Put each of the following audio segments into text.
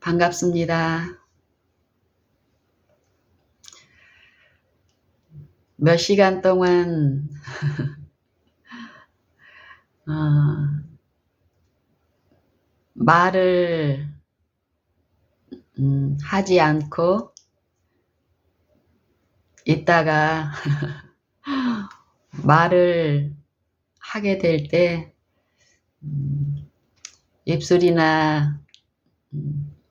반갑습니다. 몇 시간 동안 어, 말을 하지 않고 있다가 말을 하게 될 때 입술이나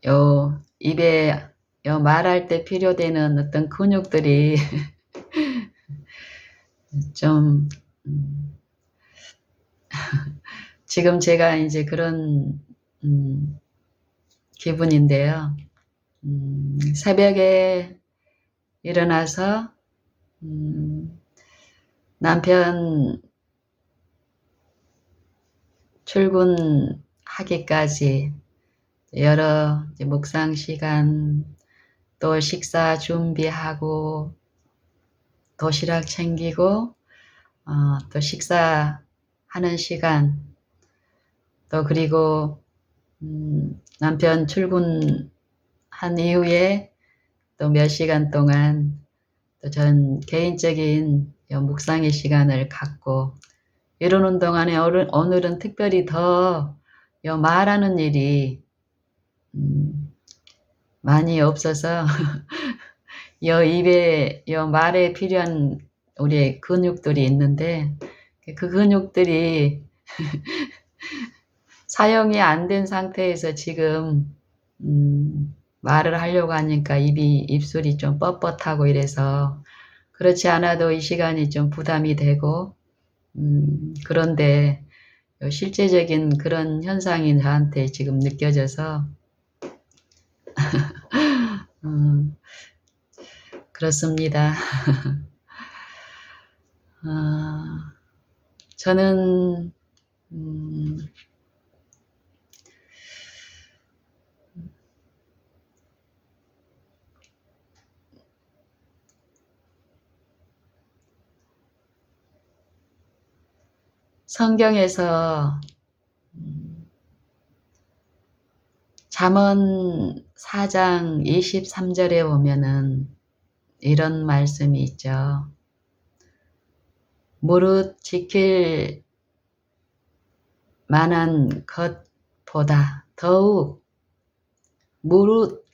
요 입에 요 말할 때 필요되는 어떤 근육들이 좀 지금 제가 이제 그런 기분인데요. 새벽에 일어나서 남편 출근하기까지 여러 묵상 시간, 또 식사 준비하고 도시락 챙기고 또 식사하는 시간, 또 그리고 남편 출근한 이후에 또 몇 시간 동안 또 전 개인적인 묵상의 시간을 갖고 이러는 동안에 오늘은 특별히 더 말하는 일이 많이 없어서 입에 말에 필요한 우리 근육들이 있는데 그 근육들이 사용이 안 된 상태에서 지금 말을 하려고 하니까 입술이 좀 뻣뻣하고 이래서 그렇지 않아도 이 시간이 좀 부담이 되고 그런데 실제적인 그런 현상이 저한테 지금 느껴져서 그렇습니다. 저는 성경에서 잠언 4장 23절에 보면은 이런 말씀이 있죠. 무릇 지킬 만한 것보다 더욱 무릇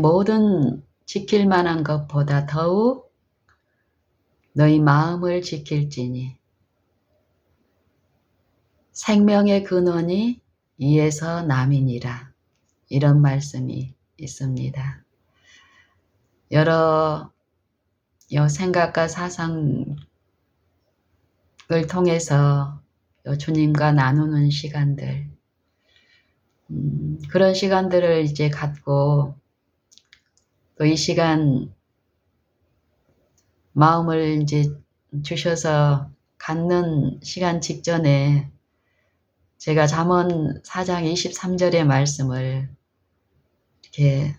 모든 지킬 만한 것보다 더욱 너희 마음을 지킬지니 생명의 근원이 이에서 남이니라. 이런 말씀이 있습니다. 여러 생각과 사상을 통해서 주님과 나누는 시간들, 그런 시간들을 이제 갖고 또 이 시간 마음을 이제 주셔서 갖는 시간 직전에 제가 잠언 4장 23절의 말씀을 이렇게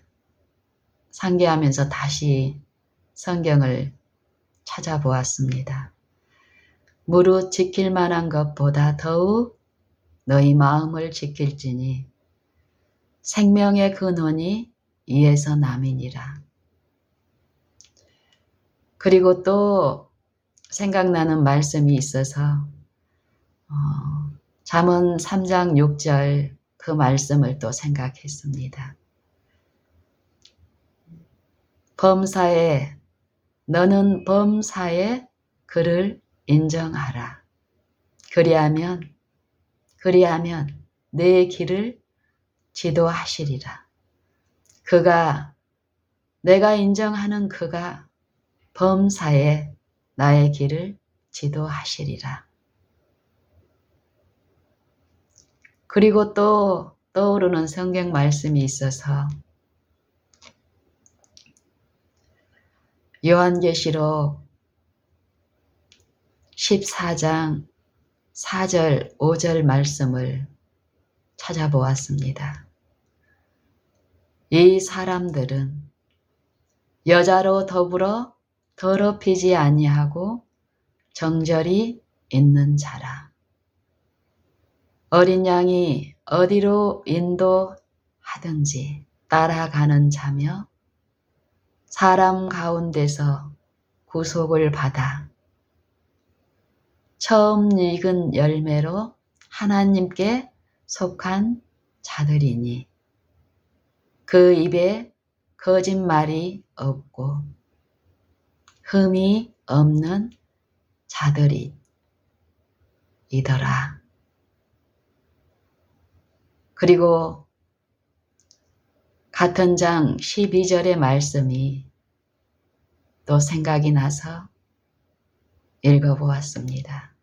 상기하면서 다시 성경을 찾아보았습니다. 무릇 지킬 만한 것보다 더욱 너희 마음을 지킬지니 생명의 근원이 이에서 남이니라. 그리고 또 생각나는 말씀이 있어서 잠언 3장 6절 그 말씀을 또 생각했습니다. 너는 범사에 그를 인정하라. 그리하면 내 길을 지도하시리라. 내가 인정하는 그가 범사에 나의 길을 지도하시리라. 그리고 또 떠오르는 성경 말씀이 있어서 요한계시록 14장 4절 5절 말씀을 찾아보았습니다. 이 사람들은 여자로 더불어 더럽히지 아니하고 정절이 있는 자라. 어린 양이 어디로 하든지 따라가는 자며 사람 가운데서 구속을 받아 처음 익은 열매로 하나님께 속한 자들이니 그 입에 거짓말이 없고 흠이 없는 자들이더라. 그리고 같은 장 12절의 말씀이 또 생각이 나서 읽어보았습니다.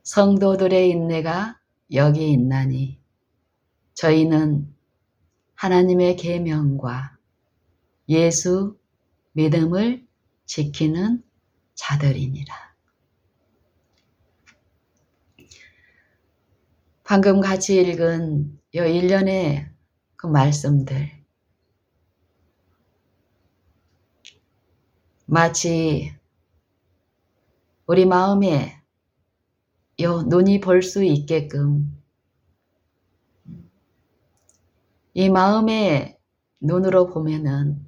성도들의 인내가 여기 있나니 저희는 하나님의 계명과 예수 믿음을 지키는 자들이니라. 방금 같이 읽은 이 일련의 그 말씀들 마치 우리 마음에 요 눈이 볼 수 있게끔 이 마음의 눈으로 보면은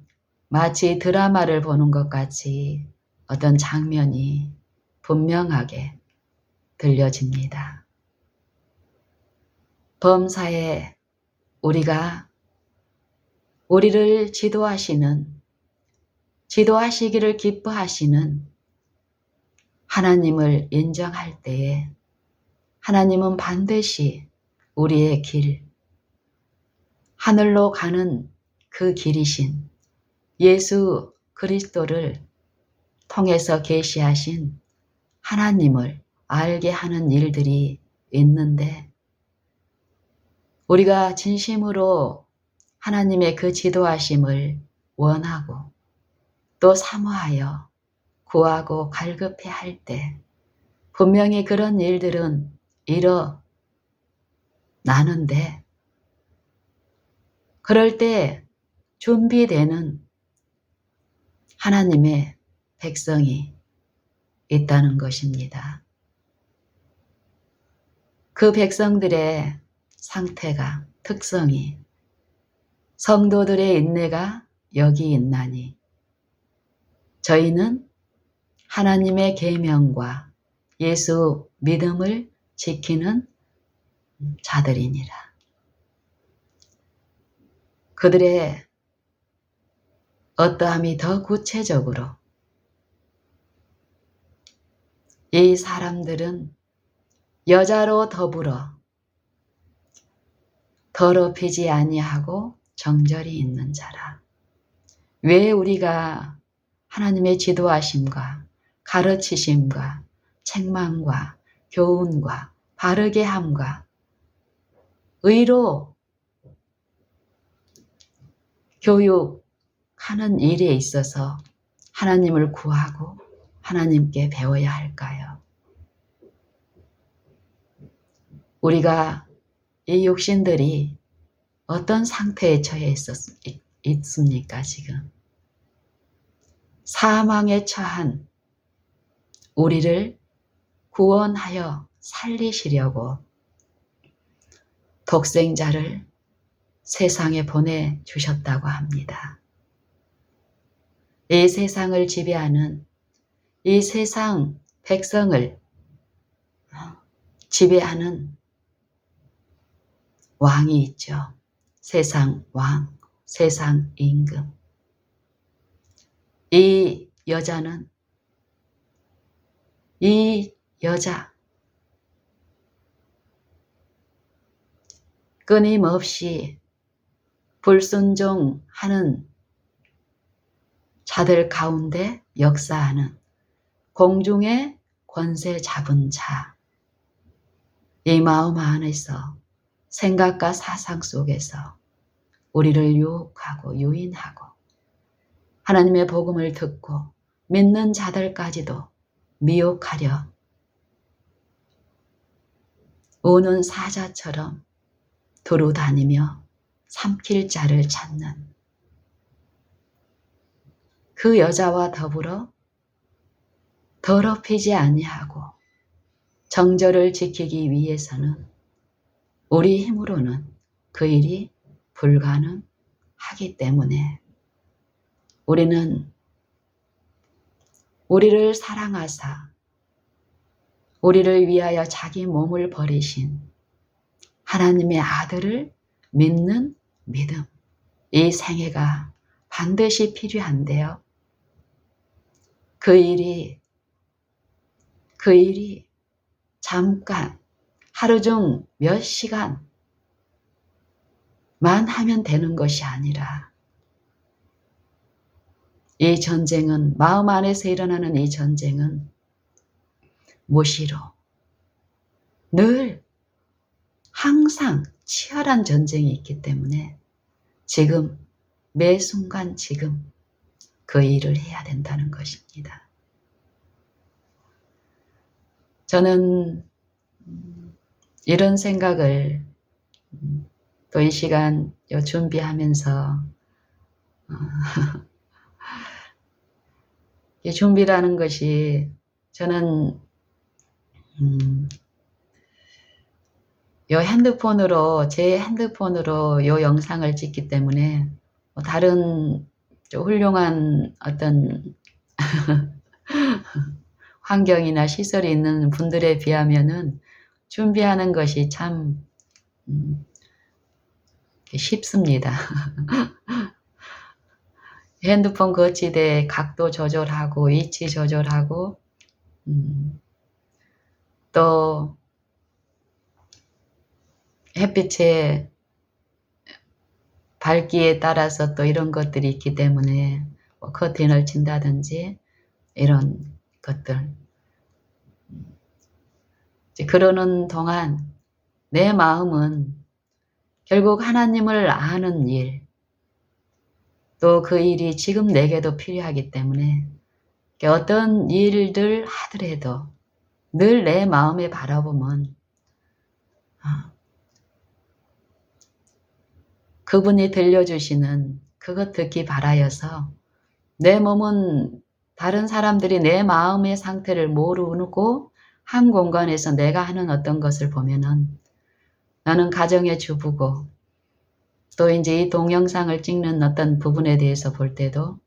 마치 드라마를 보는 것 같이 어떤 장면이 분명하게 들려집니다. 범사에 우리가 우리를 지도하시기를 기뻐하시는 하나님을 인정할 때에 하나님은 반드시 우리의 길, 하늘로 가는 그 길이신 예수 그리스도를 통해서 계시하신 하나님을 알게 하는 일들이 있는데 우리가 진심으로 하나님의 그 지도하심을 원하고 또 사모하여 구하고 갈급해 할 때 분명히 그런 일들은 일어나는데 그럴 때 준비되는 하나님의 백성이 있다는 것입니다. 그 백성들의 상태가 특성이 성도들의 인내가 여기 있나니 저희는 하나님의 계명과 예수 믿음을 지키는 자들이니라. 그들의 어떠함이 더 구체적으로 이 사람들은 여자로 더불어 더럽히지 아니하고 정절이 있는 자라. 왜 우리가 하나님의 지도하심과 가르치심과 책망과 교훈과 바르게 함과 의로 교육하는 일에 있어서 하나님을 구하고 하나님께 배워야 할까요? 우리가 이 육신들이 어떤 상태에 처해 있습니까, 지금? 사망에 처한 우리를 구원하여 살리시려고 독생자를 세상에 보내주셨다고 합니다. 이 세상을 지배하는 이 세상 백성을 지배하는 왕이 있죠. 세상 왕, 세상 임금. 이 여자 끊임없이 불순종하는 자들 가운데 역사하는 공중의 권세 잡은 자, 이 마음 안에서 생각과 사상 속에서 우리를 유혹하고 유인하고 하나님의 복음을 듣고 믿는 자들까지도 미혹하려 우는 사자처럼 두루 다니며 삼킬 자를 찾는 그 여자와 더불어 더럽히지 아니하고 정절을 지키기 위해서는 우리 힘으로는 그 일이 불가능하기 때문에 우리는 우리를 사랑하사 우리를 위하여 자기 몸을 버리신 하나님의 아들을 믿는 믿음, 이 생애가 반드시 필요한데요. 그 일이 잠깐 하루 중 몇 시간만 하면 되는 것이 아니라 이 전쟁은, 마음 안에서 일어나는 이 전쟁은 무시로 늘 항상 치열한 전쟁이 있기 때문에 지금 매 순간 지금 그 일을 해야 된다는 것입니다. 저는 이런 생각을 또 이 시간 준비하면서 이 준비라는 것이 저는 제 핸드폰으로 요 영상을 찍기 때문에 다른 훌륭한 어떤 환경이나 시설이 있는 분들에 비하면은 준비하는 것이 참 쉽습니다. 핸드폰 거치대에 각도 조절하고 위치 조절하고 또 햇빛의 밝기에 따라서 또 이런 것들이 있기 때문에 커튼을 친다든지 이런 것들. 그러는 동안 내 마음은 결국 하나님을 아는 일, 또 그 일이 지금 내게도 필요하기 때문에 어떤 일들 하더라도 늘 내 마음에 바라보면 그분이 들려주시는 그것 듣기 바라여서 내 몸은 다른 사람들이 내 마음의 상태를 모르고 한 공간에서 내가 하는 어떤 것을 보면은 나는 가정의 주부고 또 이제 이 동영상을 찍는 어떤 부분에 대해서 볼 때도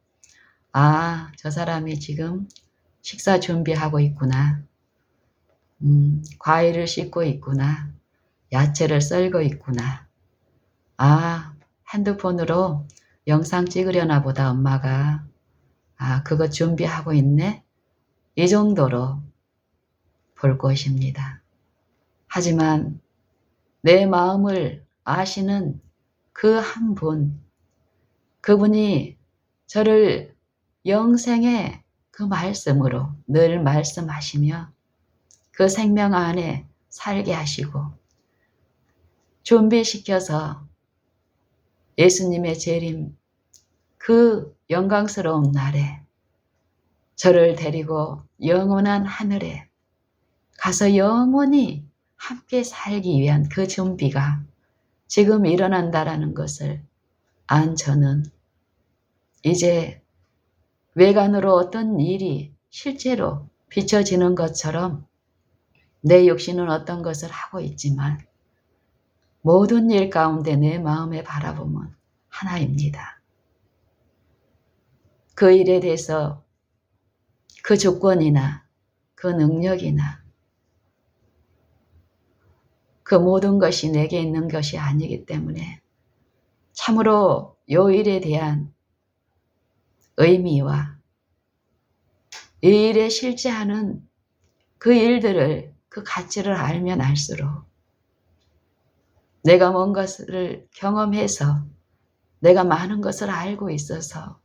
저 사람이 지금 식사 준비하고 있구나. 과일을 씻고 있구나. 야채를 썰고 있구나. 핸드폰으로 영상 찍으려나 보다 엄마가. 그거 준비하고 있네. 이 정도로 볼 것입니다. 하지만 내 마음을 아시는 그 한 분, 그분이 저를 영생의 그 말씀으로 늘 말씀하시며 그 생명 안에 살게 하시고 준비시켜서 예수님의 재림 그 영광스러운 날에 저를 데리고 영원한 하늘에 가서 영원히 함께 살기 위한 그 준비가 지금 일어난다라는 것을 안 저는 이제 외관으로 어떤 일이 실제로 비춰지는 것처럼 내 육신은 어떤 것을 하고 있지만 모든 일 가운데 내 마음에 바라보면 하나입니다. 그 일에 대해서 그 조건이나 그 능력이나 그 모든 것이 내게 있는 것이 아니기 때문에 참으로 요 일에 대한 의미와 이 일에 실제하는 그 일들을 그 가치를 알면 알수록 내가 뭔가를 경험해서 내가 많은 것을 알고 있어서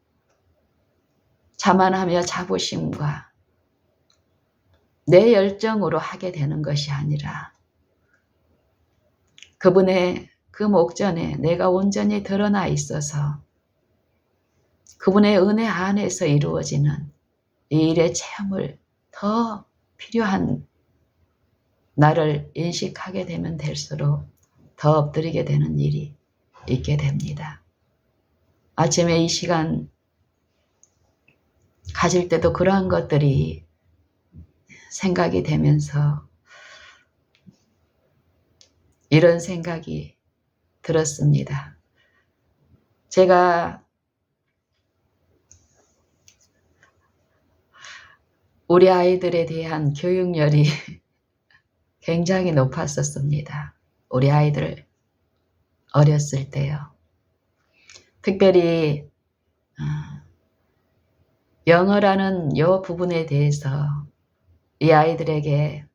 자만하며 자부심과 내 열정으로 하게 되는 것이 아니라 그분의 그 목전에 내가 온전히 드러나 있어서 그분의 은혜 안에서 이루어지는 이 일의 체험을 더 필요한 나를 인식하게 되면 될수록 더 엎드리게 되는 일이 있게 됩니다. 아침에 이 시간 가질 때도 그러한 것들이 생각이 되면서 이런 생각이 들었습니다. 제가 우리 아이들에 대한 교육열이 굉장히 높았었습니다. 우리 아이들 어렸을 때요. 특별히 영어라는 이 부분에 대해서 이 아이들에게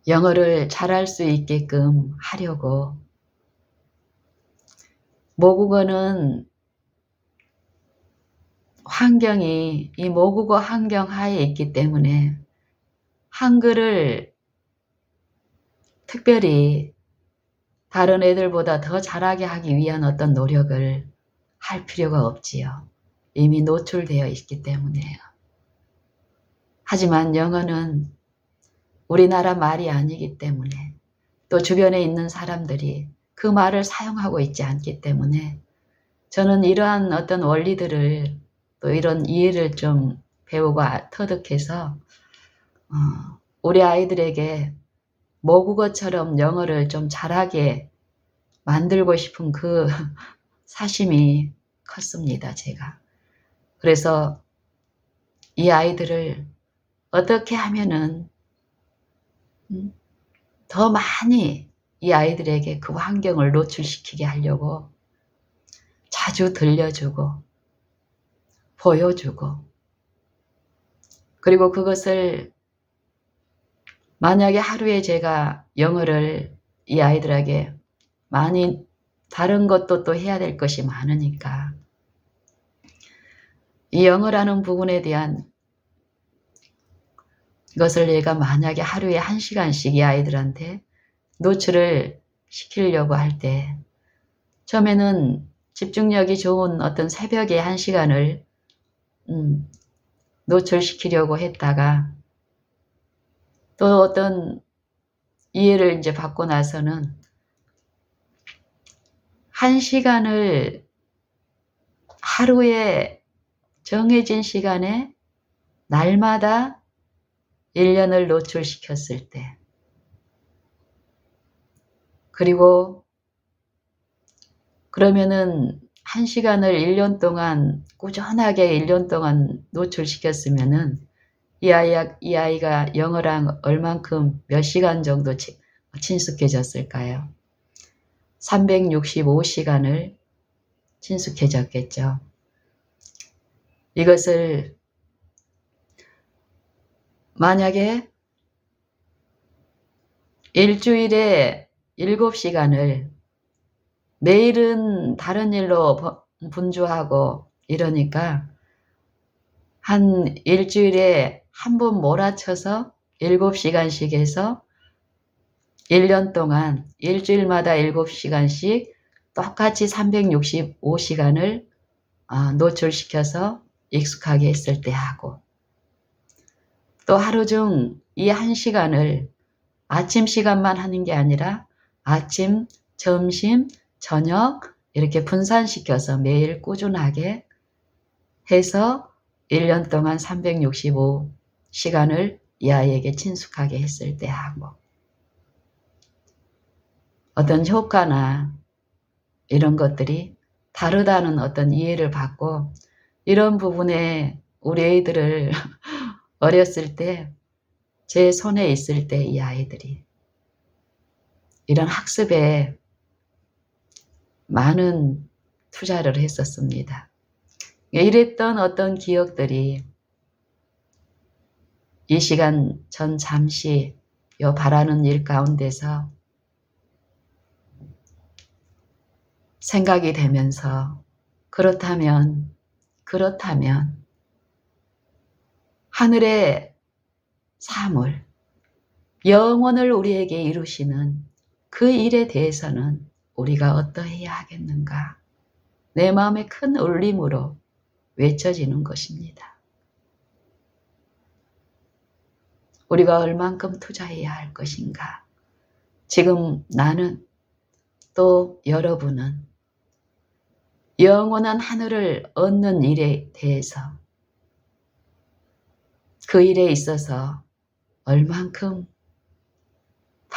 영어를 잘할 수 있게끔 하려고 모국어는 환경이 이 모국어 환경 하에 있기 때문에 한글을 특별히 다른 애들보다 더 잘하게 하기 위한 어떤 노력을 할 필요가 없지요. 이미 노출되어 있기 때문에요. 하지만 영어는 우리나라 말이 아니기 때문에 또 주변에 있는 사람들이 그 말을 사용하고 있지 않기 때문에 저는 이러한 어떤 원리들을 또 이런 이해를 좀 배우고 터득해서 우리 아이들에게 모국어처럼 영어를 좀 잘하게 만들고 싶은 그 사심이 컸습니다, 제가. 그래서 이 아이들을 어떻게 하면은 더 많이 이 아이들에게 그 환경을 노출시키게 하려고 자주 들려주고 보여주고 그리고 그것을 만약에 하루에 제가 영어를 이 아이들에게 많이 다른 것도 또 해야 될 것이 많으니까 이 영어라는 부분에 대한 것을 얘가 만약에 하루에 1시간씩 이 아이들한테 노출을 시키려고 할 때 처음에는 집중력이 좋은 어떤 새벽에 1시간을 노출시키려고 했다가 또 어떤 이해를 이제 받고 나서는 1시간을 하루에 정해진 시간에 날마다 1년을 노출시켰을 때 그리고 그러면은 1시간을 1년 동안 꾸준하게 1년 동안 노출시켰으면은 이 아이가 영어랑 얼만큼 몇 시간 정도 친숙해졌을까요? 365시간을 친숙해졌겠죠. 이것을 만약에 일주일에 7시간을 매일은 다른 일로 분주하고 이러니까 한 일주일에 한 번 몰아쳐서 7시간씩 해서 1년 동안 일주일마다 7시간씩 똑같이 365시간을 노출시켜서 익숙하게 했을 때 하고 또 하루 중 이 1시간을 아침 시간만 하는 게 아니라 아침, 점심, 저녁 이렇게 분산시켜서 매일 꾸준하게 해서 1년 동안 365시간을 이 아이에게 친숙하게 했을 때 하고 어떤 효과나 이런 것들이 다르다는 어떤 이해를 받고 이런 부분에 우리 아이들을 어렸을 때 제 손에 있을 때 이 아이들이 이런 학습에 많은 투자를 했었습니다. 이랬던 어떤 기억들이 이 시간 전 잠시 요 바라는 일 가운데서 생각이 되면서 그렇다면 하늘의 사물, 영원을 우리에게 이루시는 그 일에 대해서는 우리가 어떠해야 하겠는가? 내 마음의 큰 울림으로 외쳐지는 것입니다. 우리가 얼만큼 투자해야 할 것인가? 지금 나는 또 여러분은 영원한 하늘을 얻는 일에 대해서 그 일에 있어서 얼만큼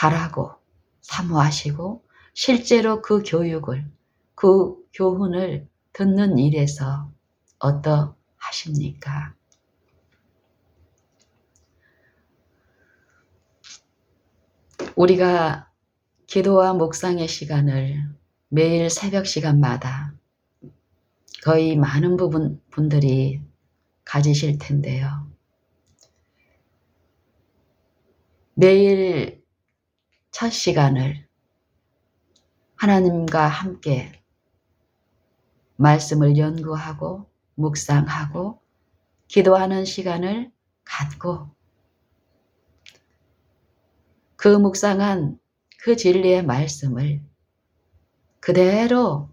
바라고 사모하시고 실제로 그 교육을, 그 교훈을 듣는 일에서 어떠하십니까? 우리가 기도와 묵상의 시간을 매일 새벽 시간마다 거의 많은 분들이 가지실 텐데요. 매일 첫 시간을 하나님과 함께 말씀을 연구하고 묵상하고 기도하는 시간을 갖고 그 묵상한 그 진리의 말씀을 그대로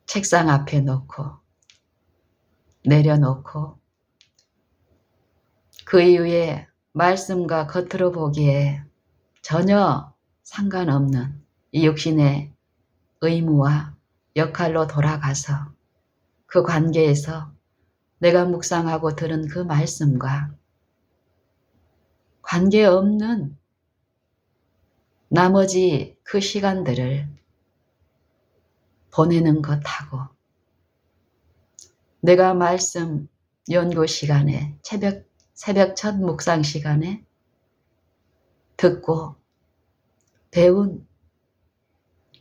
책상 앞에 놓고 내려놓고 그 이후에 말씀과 겉으로 보기에 전혀 상관없는 이 육신의 의무와 역할로 돌아가서 그 관계에서 내가 묵상하고 들은 그 말씀과 관계없는 나머지 그 시간들을 보내는 것하고 내가 말씀 연구 시간에 새벽 첫 묵상 시간에 듣고 배운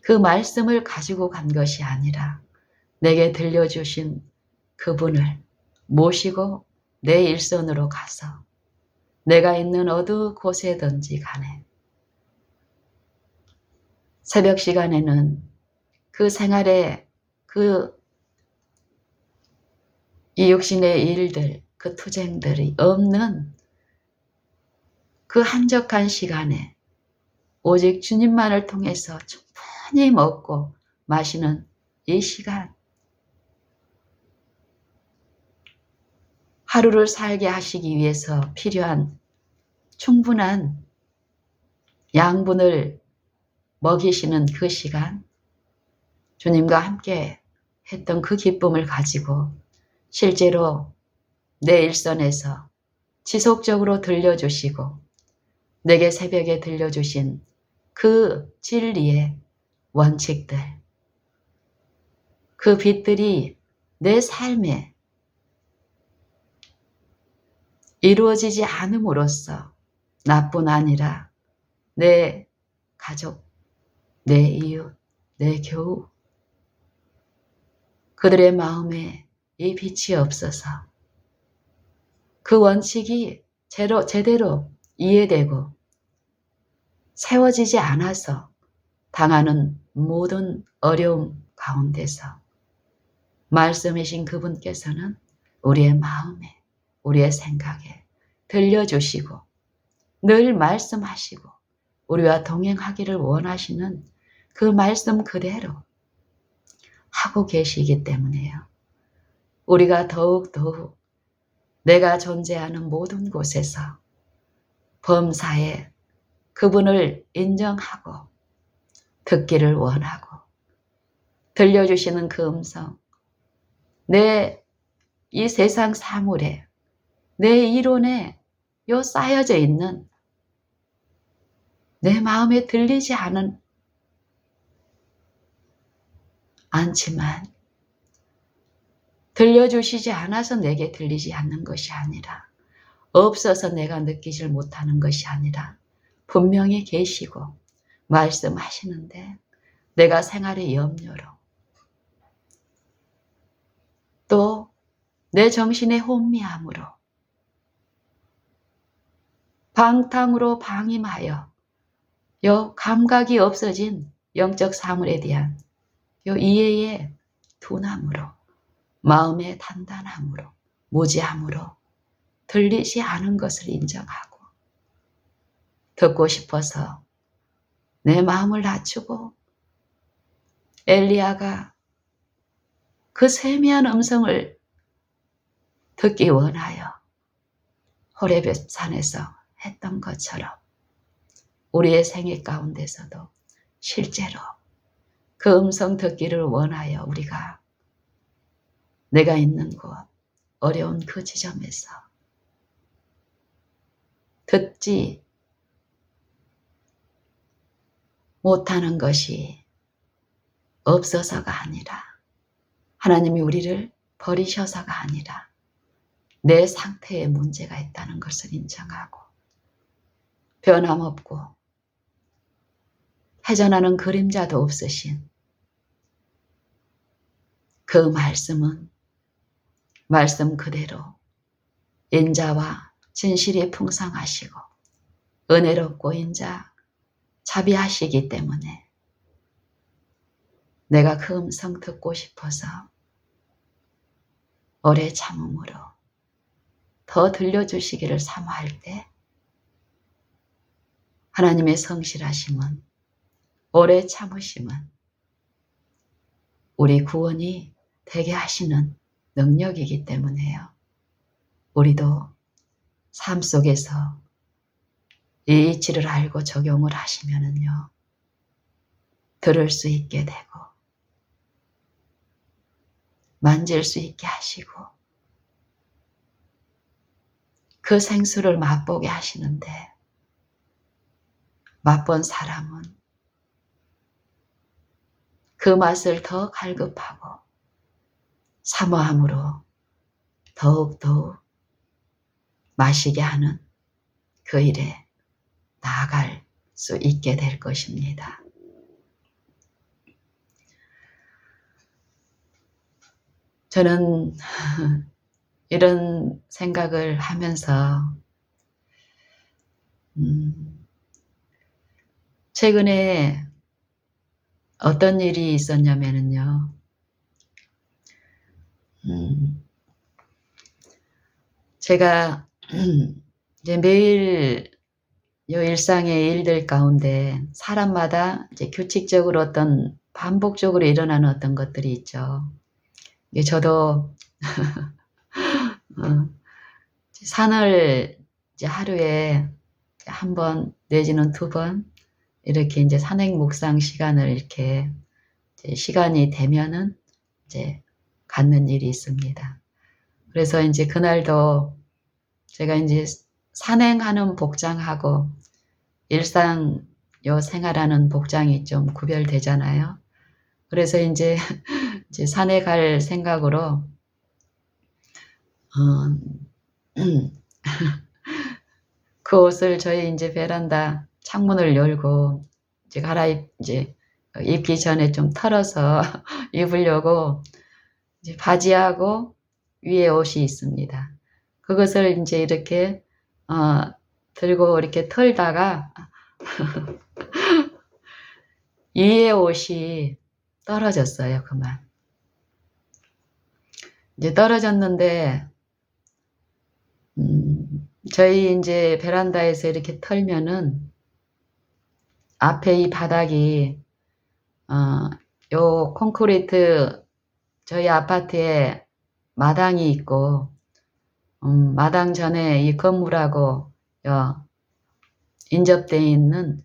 그 말씀을 가지고 간 것이 아니라 내게 들려주신 그분을 모시고 내 일선으로 가서 내가 있는 어느 곳에든지 간에 새벽 시간에는 그 생활에 이 육신의 일들, 그 투쟁들이 없는 그 한적한 시간에 오직 주님만을 통해서 충분히 먹고 마시는 이 시간, 하루를 살게 하시기 위해서 필요한 충분한 양분을 먹이시는 그 시간, 주님과 함께 했던 그 기쁨을 가지고 실제로 내 일선에서 지속적으로 들려주시고 내게 새벽에 들려주신 그 진리의 원칙들, 그 빛들이 내 삶에 이루어지지 않음으로써 나뿐 아니라 내 가족, 내 이웃, 내 교우, 그들의 마음에 이 빛이 없어서 그 원칙이 제대로 이해되고 세워지지 않아서 당하는 모든 어려움 가운데서 말씀이신 그분께서는 우리의 마음에, 우리의 생각에 들려주시고 늘 말씀하시고 우리와 동행하기를 원하시는 그 말씀 그대로 하고 계시기 때문에요. 우리가 더욱 내가 존재하는 모든 곳에서 범사에 그분을 인정하고 듣기를 원하고 들려주시는 그 음성, 내 이 세상 사물에 내 이론에 요 쌓여져 있는 내 마음에 들리지 않지만 들려주시지 않아서 내게 들리지 않는 것이 아니라 없어서 내가 느끼질 못하는 것이 아니라 분명히 계시고 말씀하시는데 내가 생활의 염려로 또 내 정신의 혼미함으로 방탕으로 방임하여 요 감각이 없어진 영적 사물에 대한 요 이해의 둔함으로 마음의 단단함으로 무지함으로 들리지 않은 것을 인정하고 듣고 싶어서 내 마음을 낮추고 엘리야가 그 세미한 음성을 듣기 원하여 호렙 산에서 했던 것처럼 우리의 생애 가운데서도 실제로 그 음성 듣기를 원하여 우리가 내가 있는 곳 어려운 그 지점에서 듣지 못하는 것이 없어서가 아니라 하나님이 우리를 버리셔서가 아니라 내 상태에 문제가 있다는 것을 인정하고 변함없고 회전하는 그림자도 없으신 그 말씀은 말씀 그대로 인자와 진실이 풍성하시고 은혜롭고 인자 자비하시기 때문에 내가 그 음성 듣고 싶어서 오래 참음으로 더 들려주시기를 사모할 때 하나님의 성실하심은 오래 참으심은 우리 구원이 되게 하시는 능력이기 때문에요. 우리도 삶 속에서 이 이치를 알고 적용을 하시면은요, 들을 수 있게 되고 만질 수 있게 하시고 그 생수를 맛보게 하시는데 맛본 사람은 그 맛을 더 갈급하고 사모함으로 더욱더욱 마시게 하는 그 일에 나아갈 수 있게 될 것입니다. 저는 이런 생각을 하면서 최근에 어떤 일이 있었냐면요. 제가 이제 매일 요 일상의 일들 가운데 사람마다 이제 규칙적으로 어떤 반복적으로 일어나는 어떤 것들이 있죠. 저도 산을 이제 하루에 한 번 내지는 2번 이렇게 이제 산행 묵상 시간을 이렇게 이제 시간이 되면은 이제 갖는 일이 있습니다. 그래서 이제 그날도 제가 이제 산행하는 복장하고 일상 요 생활하는 복장이 좀 구별되잖아요. 그래서 이제 산에 갈 생각으로 그 옷을 저희 이제 베란다 창문을 열고 이제 입기 전에 좀 털어서 입으려고 이제 바지하고 위에 옷이 있습니다. 그것을 이제 이렇게 들고 이렇게 털다가 위에 옷이 떨어졌어요. 그만. 이제 떨어졌는데 저희 이제 베란다에서 이렇게 털면은 앞에 이 바닥이 요 콘크리트 저희 아파트에 마당이 있고 마당 전에 이 건물하고 인접되어 있는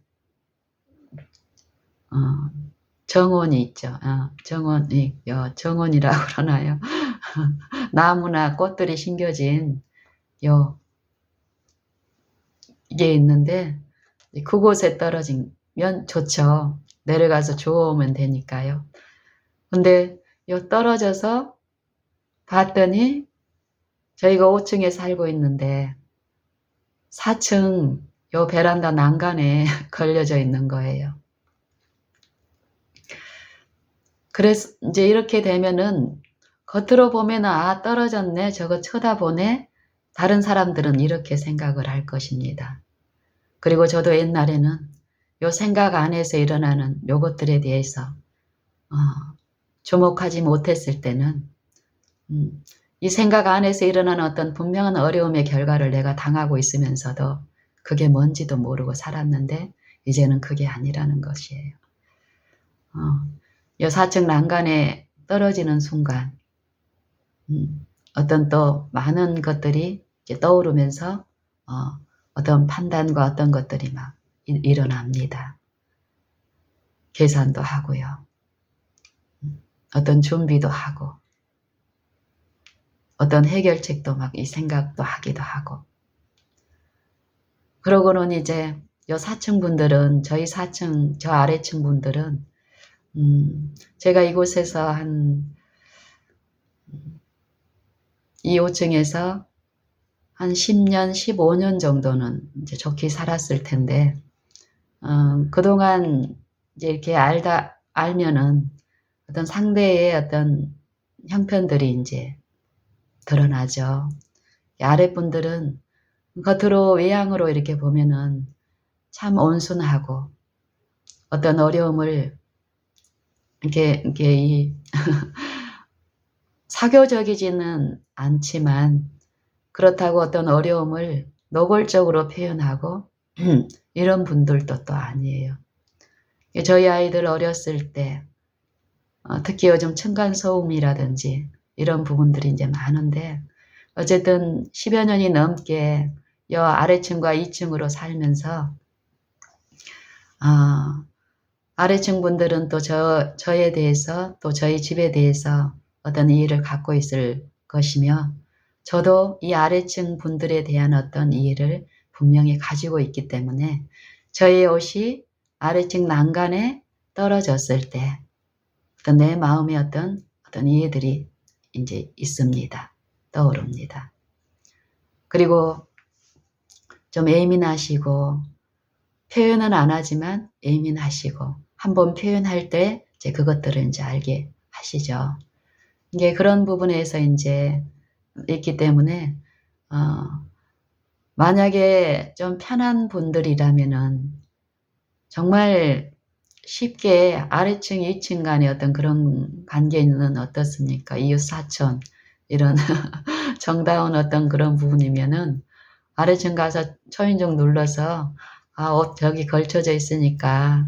정원이 있죠. 정원이라고 그러나요? 나무나 꽃들이 심겨진 이게 있는데 그곳에 떨어지면 좋죠. 내려가서 주워오면 되니까요. 근데 떨어져서 봤더니 저희가 5층에 살고 있는데 4층 베란다 난간에 걸려져 있는 거예요. 그래서 이제 이렇게 되면은 겉으로 보면은 떨어졌네, 저거 쳐다보네, 다른 사람들은 이렇게 생각을 할 것입니다. 그리고 저도 옛날에는 요 생각 안에서 일어나는 요것들에 대해서 주목하지 못했을 때는 이 생각 안에서 일어나는 어떤 분명한 어려움의 결과를 내가 당하고 있으면서도 그게 뭔지도 모르고 살았는데 이제는 그게 아니라는 것이에요. 요 4층 난간에 떨어지는 순간 어떤 또 많은 것들이 이제 떠오르면서 어떤 판단과 어떤 것들이 막 일어납니다. 계산도 하고요. 어떤 준비도 하고 어떤 해결책도 막 이 생각도 하기도 하고 그러고는 이제 요 4층 분들은, 저희 4층, 저 아래층 분들은, 제가 이곳에서 이 5층에서 한 10년, 15년 정도는 이제 좋게 살았을 텐데, 그동안 이제 이렇게 알면은 어떤 상대의 어떤 형편들이 이제 드러나죠. 아랫분들은 겉으로 외향으로 이렇게 보면은 참 온순하고 어떤 어려움을 이렇게 사교적이지는 않지만 그렇다고 어떤 어려움을 노골적으로 표현하고 이런 분들도 또 아니에요. 저희 아이들 어렸을 때 특히 요즘 층간소음이라든지 이런 부분들이 이제 많은데 어쨌든 10여 년이 넘게 여 아래층과 2층으로 살면서 아래층 분들은 또 저에 대해서 또 저희 집에 대해서 어떤 이해를 갖고 있을 것이며 저도 이 아래층 분들에 대한 어떤 이해를 분명히 가지고 있기 때문에 저의 옷이 아래층 난간에 떨어졌을 때 어떤 내 마음의 어떤 이해들이 이제 있습니다. 떠오릅니다. 그리고 좀 예민하시고 표현은 안 하지만 예민하시고 한번 표현할 때 이제 그것들을 이제 알게 하시죠. 이게 그런 부분에서 이제 있기 때문에 만약에 좀 편한 분들이라면은 정말 쉽게 아래층, 2층 간의 어떤 그런 관계는 어떻습니까? 이웃 사촌 이런 정다운 어떤 그런 부분이면은 아래층 가서 초인종 눌러서 옷 저기 걸쳐져 있으니까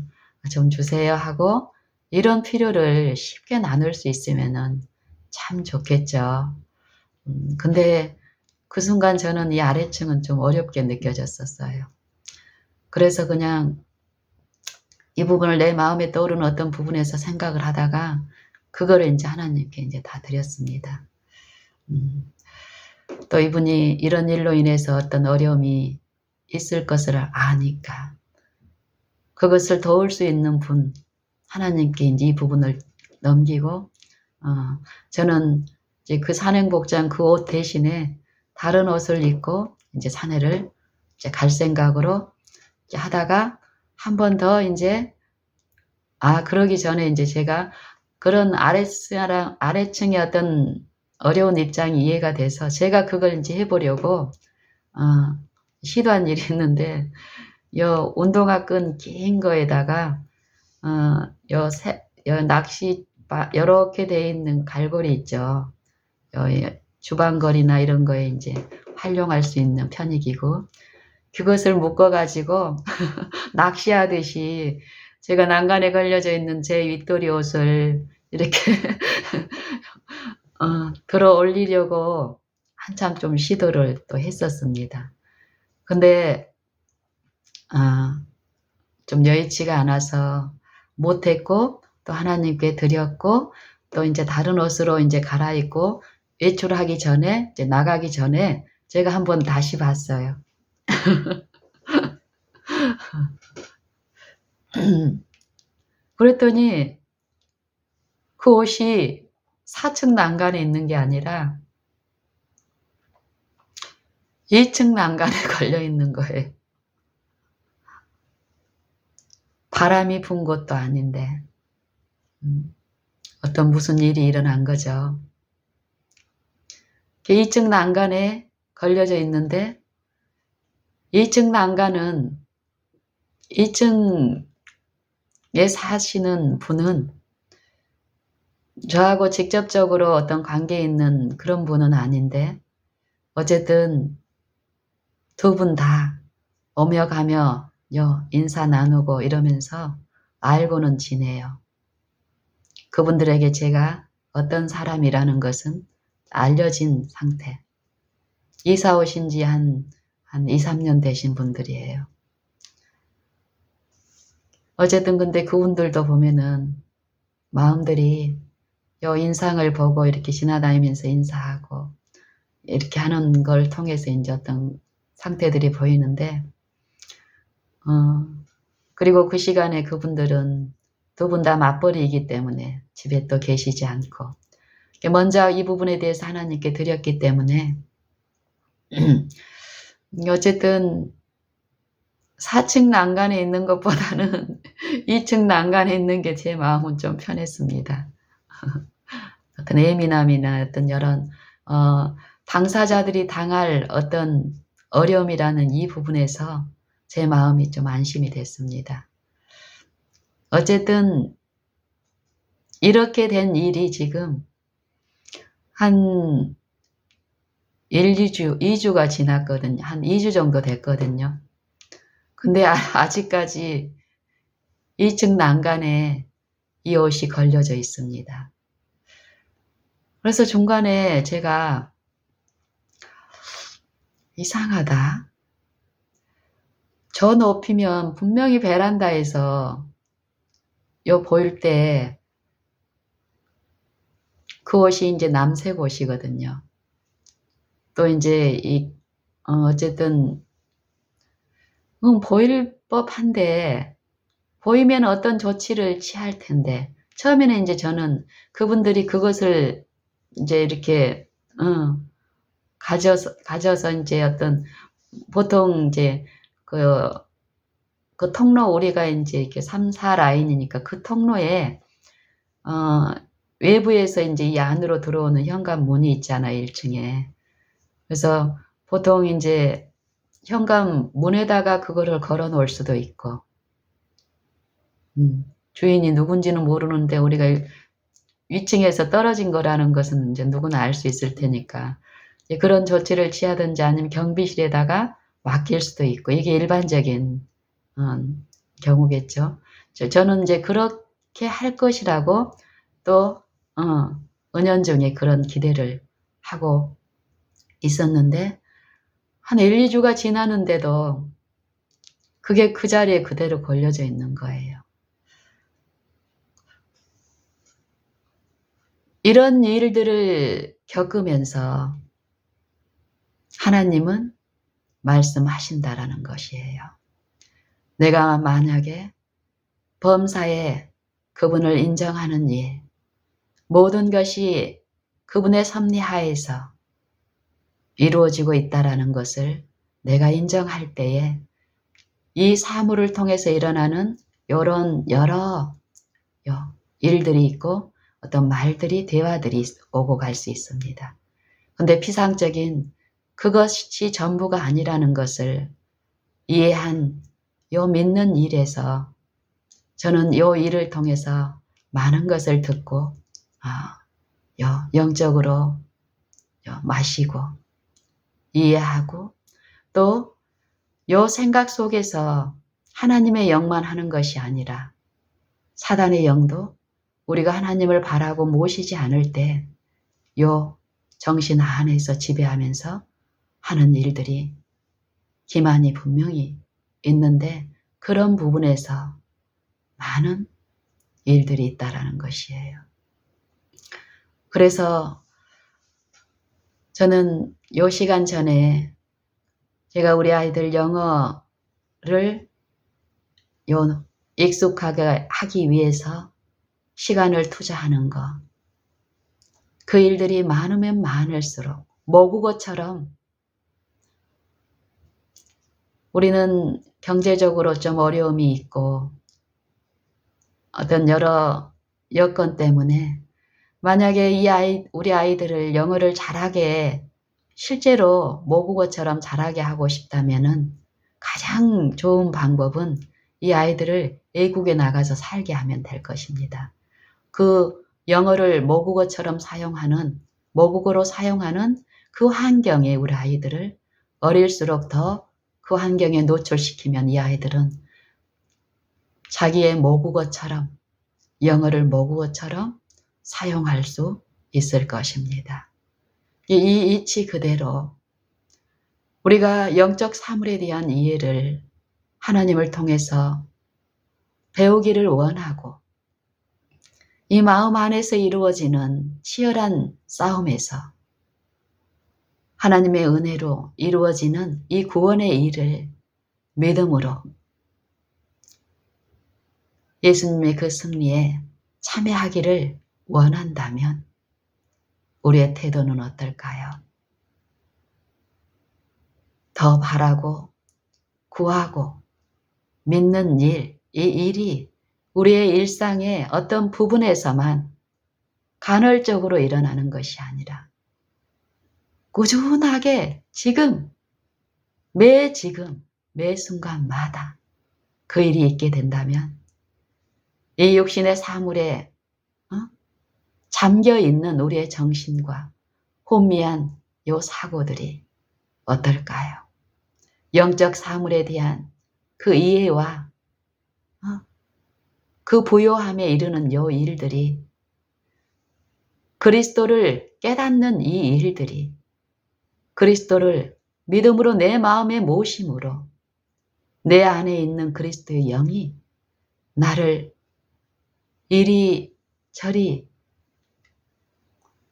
좀 주세요 하고 이런 필요를 쉽게 나눌 수 있으면은 참 좋겠죠. 근데 그 순간 저는 이 아래층은 좀 어렵게 느껴졌었어요. 그래서 그냥 이 부분을 내 마음에 떠오르는 어떤 부분에서 생각을 하다가 그거를 이제 하나님께 이제 다 드렸습니다. 또 이분이 이런 일로 인해서 어떤 어려움이 있을 것을 아니까 그것을 도울 수 있는 분 하나님께 이제 이 부분을 넘기고 저는 이제 그 산행복장 그 옷 대신에 다른 옷을 입고 이제 산에를 이제 갈 생각으로 이제 하다가 한 번 더 이제 그러기 전에 이제 제가 그런 아래층의 어떤 어려운 입장이 이해가 돼서 제가 그걸 이제 해보려고 시도한 일이 있는데 요 운동화 끈 긴 거에다가 요 낚시 이렇게 돼 있는 갈고리 있죠. 주방거리나 이런 거에 이제 활용할 수 있는 편익이고 그것을 묶어가지고 낚시하듯이 제가 난간에 걸려져 있는 제 윗도리 옷을 이렇게 들어 올리려고 한참 좀 시도를 또 했었습니다. 근데 좀 여의치가 않아서 못했고 또 하나님께 드렸고 또 이제 다른 옷으로 이제 갈아입고 외출하기 전에 이제 나가기 전에 제가 한번 다시 봤어요. 그랬더니 그 옷이 4층 난간에 있는 게 아니라 2층 난간에 걸려 있는 거예요. 바람이 분 것도 아닌데 어떤 무슨 일이 일어난 거죠. 2층 난간에 걸려져 있는데 2층 난간은 2층에 사시는 분은 저하고 직접적으로 어떤 관계 있는 그런 분은 아닌데 어쨌든 두 분 다 오며 가며 인사 나누고 이러면서 알고는 지내요. 그분들에게 제가 어떤 사람이라는 것은 알려진 상태. 이사 오신 지 한 2, 3년 되신 분들이에요. 어쨌든 근데 그분들도 보면은 마음들이 인상을 보고 이렇게 지나다니면서 인사하고 이렇게 하는 걸 통해서 이제 어떤 상태들이 보이는데 그리고 그 시간에 그분들은 두 분 다 맞벌이이기 때문에 집에 또 계시지 않고 먼저 이 부분에 대해서 하나님께 드렸기 때문에 어쨌든 4층 난간에 있는 것보다는 2층 난간에 있는 게 제 마음은 좀 편했습니다. 어떤 예민함이나 어떤 이런 당사자들이 당할 어떤 어려움이라는 이 부분에서 제 마음이 좀 안심이 됐습니다. 어쨌든 이렇게 된 일이 지금 한 2주가 지났거든요. 한 2주 정도 됐거든요. 근데 아직까지 2층 난간에 이 옷이 걸려져 있습니다. 그래서 중간에 제가 이상하다. 저 높이면 분명히 베란다에서 보일 때 그 옷이 이제 남색 옷이거든요. 또 이제 어쨌든 보일 법한데 보이면 어떤 조치를 취할 텐데 처음에는 이제 저는 그분들이 그것을 이제 이렇게 가져서 이제 어떤 보통 이제 그 통로 우리가 이제 이렇게 3, 4라인이니까 그 통로에 외부에서 이제 이 안으로 들어오는 현관문이 있잖아요, 1층에. 그래서 보통 이제 현관문에다가 그거를 걸어 놓을 수도 있고, 주인이 누군지는 모르는데 우리가 위층에서 떨어진 거라는 것은 이제 누구나 알 수 있을 테니까 그런 조치를 취하든지 아니면 경비실에다가 맡길 수도 있고 이게 일반적인 경우겠죠. 저는 이제 그렇게 할 것이라고 또 은연중에 그런 기대를 하고 있었는데 한 1, 2주가 지나는데도 그게 그 자리에 그대로 걸려져 있는 거예요. 이런 일들을 겪으면서 하나님은 말씀하신다라는 것이에요. 내가 만약에 범사에 그분을 인정하는 일, 모든 것이 그분의 섭리 하에서 이루어지고 있다라는 것을 내가 인정할 때에 이 사물을 통해서 일어나는 이런 여러 일들이 있고 어떤 말들이 대화들이 오고 갈 수 있습니다. 근데 피상적인 그것이 전부가 아니라는 것을 이해한 믿는 일에서 저는 일을 통해서 많은 것을 듣고 영적으로 마시고 이해하고 또 생각 속에서 하나님의 영만 하는 것이 아니라 사단의 영도 우리가 하나님을 바라고 모시지 않을 때 정신 안에서 지배하면서 하는 일들이 기만이 분명히 있는데 그런 부분에서 많은 일들이 있다라는 것이에요. 그래서 저는 시간 전에 제가 우리 아이들 영어를 익숙하게 하기 위해서 시간을 투자하는 것. 그 일들이 많으면 많을수록 모국어처럼 우리는 경제적으로 좀 어려움이 있고 어떤 여러 여건 때문에 만약에 우리 아이들을 영어를 잘하게 실제로 모국어처럼 잘하게 하고 싶다면은 가장 좋은 방법은 이 아이들을 외국에 나가서 살게 하면 될 것입니다. 그 영어를 모국어로 사용하는 그 환경에 우리 아이들을 어릴수록 더 그 환경에 노출시키면 이 아이들은 자기의 영어를 모국어처럼 사용할 수 있을 것입니다. 이 이치 그대로 우리가 영적 사물에 대한 이해를 하나님을 통해서 배우기를 원하고 이 마음 안에서 이루어지는 치열한 싸움에서 하나님의 은혜로 이루어지는 이 구원의 일을 믿음으로 예수님의 그 승리에 참여하기를 원한다면 우리의 태도는 어떨까요? 더 바라고 구하고 믿는 일, 이 일이 우리의 일상의 어떤 부분에서만 간헐적으로 일어나는 것이 아니라 꾸준하게 지금, 매 순간마다 그 일이 있게 된다면 이 육신의 사물에 잠겨있는 우리의 정신과 혼미한 요 사고들이 어떨까요? 영적 사물에 대한 그 이해와 그 부요함에 이르는 요 일들이 그리스도를 깨닫는 이 일들이 그리스도를 믿음으로 내 마음에 모심으로 내 안에 있는 그리스도의 영이 나를 이리저리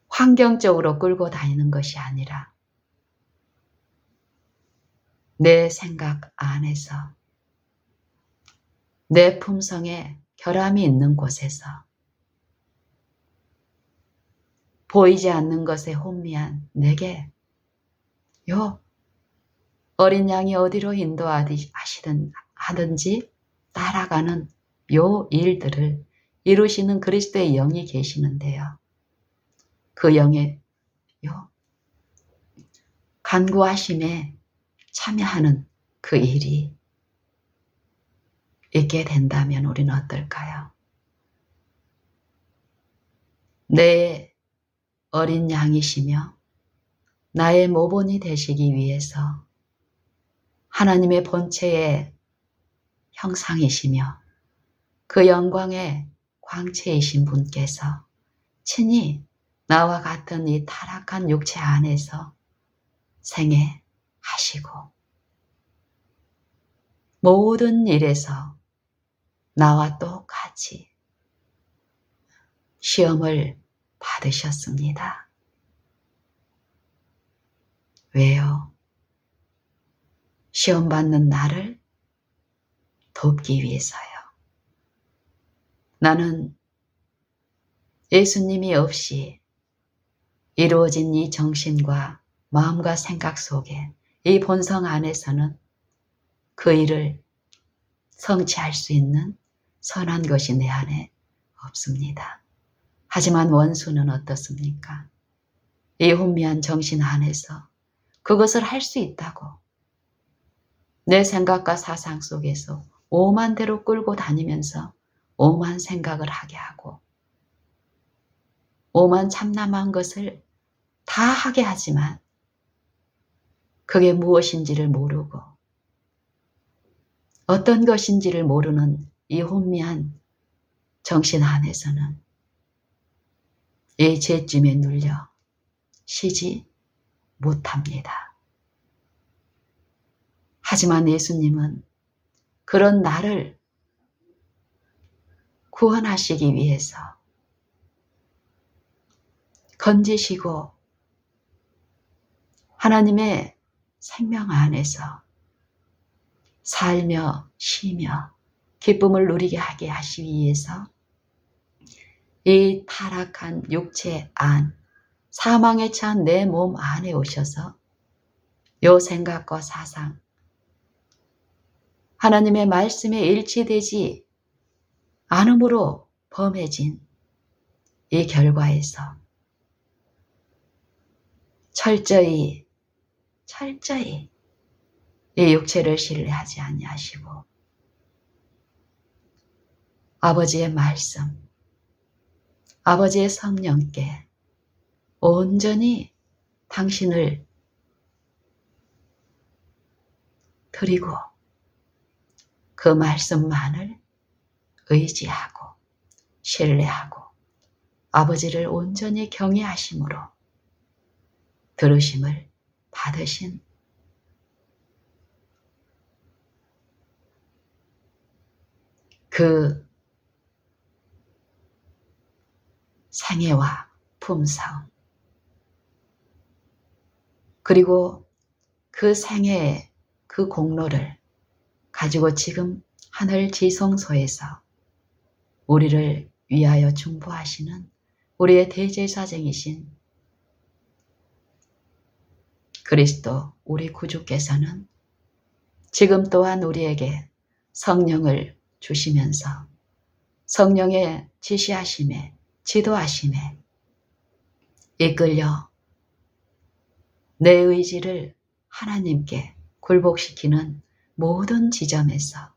환경적으로 끌고 다니는 것이 아니라 내 생각 안에서 내 품성에 결함이 있는 곳에서 보이지 않는 것에 혼미한 내게 요 어린 양이 어디로 인도하든지 따라가는 요 일들을 이루시는 그리스도의 영이 계시는데요. 그 영의 요 간구하심에 참여하는 그 일이 있게 된다면 우리는 어떨까요? 내 어린 양이시며 나의 모본이 되시기 위해서 하나님의 본체의 형상이시며 그 영광의 광채이신 분께서 친히 나와 같은 이 타락한 육체 안에서 생애하시고 모든 일에서 나와 똑같이 시험을 받으셨습니다. 왜요? 시험 받는 나를 돕기 위해서요. 나는 예수님이 없이 이루어진 이 정신과 마음과 생각 속에 이 본성 안에서는 그 일을 성취할 수 있는 선한 것이 내 안에 없습니다. 하지만 원수는 어떻습니까? 이 혼미한 정신 안에서 그것을 할 수 있다고 내 생각과 사상 속에서 오만 대로 끌고 다니면서 오만 생각을 하게 하고 오만 참남한 것을 다 하게 하지만 그게 무엇인지를 모르고 어떤 것인지를 모르는 이 혼미한 정신 안에서는 이 죄짐에 눌려 쉬지 못합니다. 하지만 예수님은 그런 나를 구원하시기 위해서 건지시고 하나님의 생명 안에서 살며 쉬며 기쁨을 누리게 하게 하시기 위해서 이 타락한 육체 안, 사망에 처한 내 몸 안에 오셔서 요 생각과 사상, 하나님의 말씀에 일치되지 않음으로 범해진 이 결과에서 철저히 이 육체를 신뢰하지 아니하시고 아버지의 말씀, 아버지의 성령께 온전히 당신을 드리고 그 말씀만을 의지하고 신뢰하고 아버지를 온전히 경외하심으로 들으심을 받으신 그 생애와 품성 그리고 그 생애의 그 공로를 가지고 지금 하늘 지성소에서 우리를 위하여 중보하시는 우리의 대제사장이신 그리스도 우리 구주께서는 지금 또한 우리에게 성령을 주시면서 성령의 지시하심에 지도하심에 이끌려 내 의지를 하나님께 굴복시키는 모든 지점에서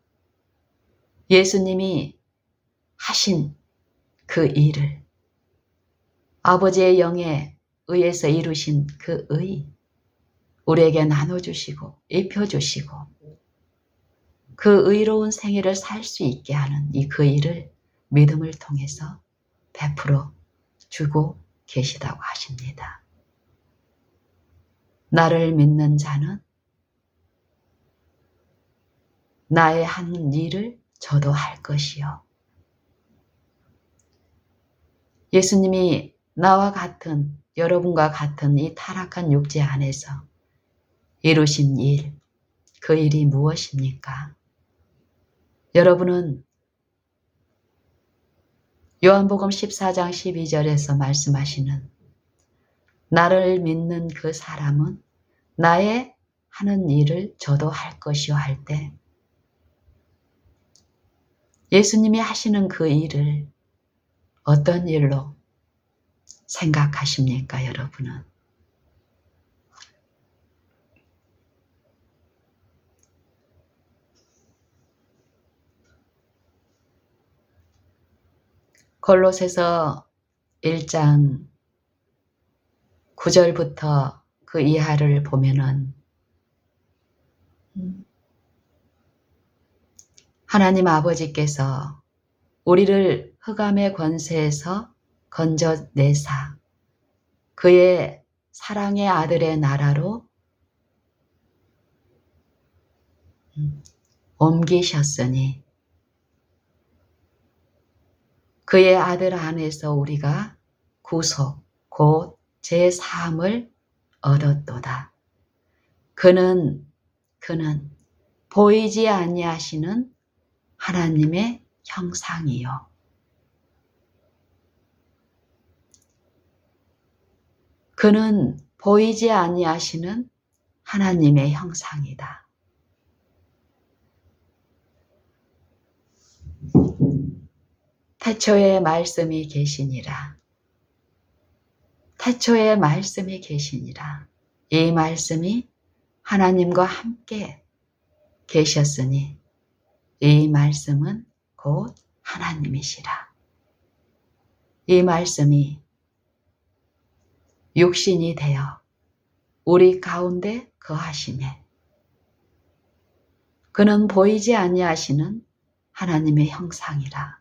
예수님이 하신 그 일을 아버지의 영에 의해서 이루신 그 의 우리에게 나눠주시고 입혀주시고 그 의로운 생애를 살 수 있게 하는 이 그 일을 믿음을 통해서 베풀어 주고 계시다고 하십니다. 나를 믿는 자는 나의 한 일을 저도 할 것이요. 예수님이 나와 같은 여러분과 같은 이 타락한 육체 안에서 이루신 일, 그 일이 무엇입니까? 여러분은 요한복음 14장 12절에서 말씀하시는 나를 믿는 그 사람은 나의 하는 일을 저도 할 것이요 할 때 예수님이 하시는 그 일을 어떤 일로 생각하십니까, 여러분은? 골로새서 1장 9절부터 그 이하를 보면은 하나님 아버지께서 우리를 흑암의 권세에서 건져내사 그의 사랑의 아들의 나라로 옮기셨으니 그의 아들 안에서 우리가 구속 곧 제사함을 얻었도다. 그는 보이지 아니하시는 하나님의 형상이요. 그는 보이지 아니하시는 하나님의 형상이다. 태초에 말씀이 계시니라. 태초에 말씀이 계시니라. 이 말씀이 하나님과 함께 계셨으니 이 말씀은 곧 하나님이시라. 이 말씀이 육신이 되어 우리 가운데 거하시매 그는 보이지 아니하시는 하나님의 형상이라.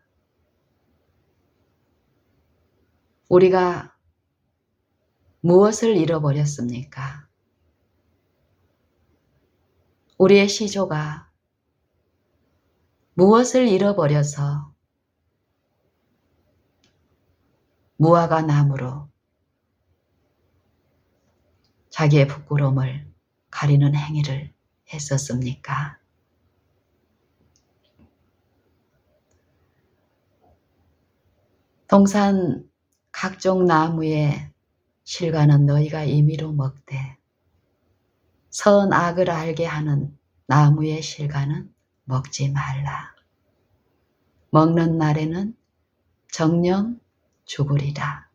우리가 무엇을 잃어버렸습니까? 우리의 시조가 무엇을 잃어버려서 무화과 나무로 자기의 부끄러움을 가리는 행위를 했었습니까? 동산 각종 나무의 실과는 너희가 임의로 먹되 선악을 알게 하는 나무의 실과는 먹지 말라. 먹는 날에는 정녕 죽으리라.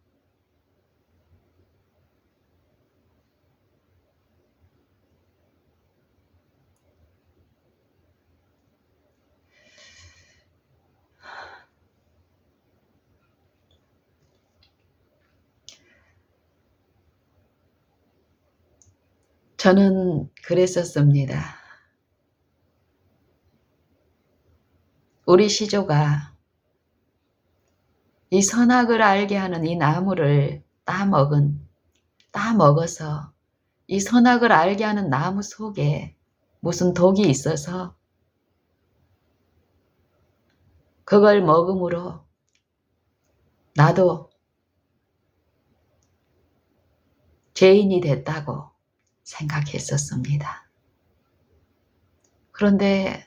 저는 그랬었습니다. 우리 시조가 이 선악을 알게 하는 이 나무를 따 먹어서 이 선악을 알게 하는 나무 속에 무슨 독이 있어서 그걸 먹음으로 나도 죄인이 됐다고 생각했었습니다. 그런데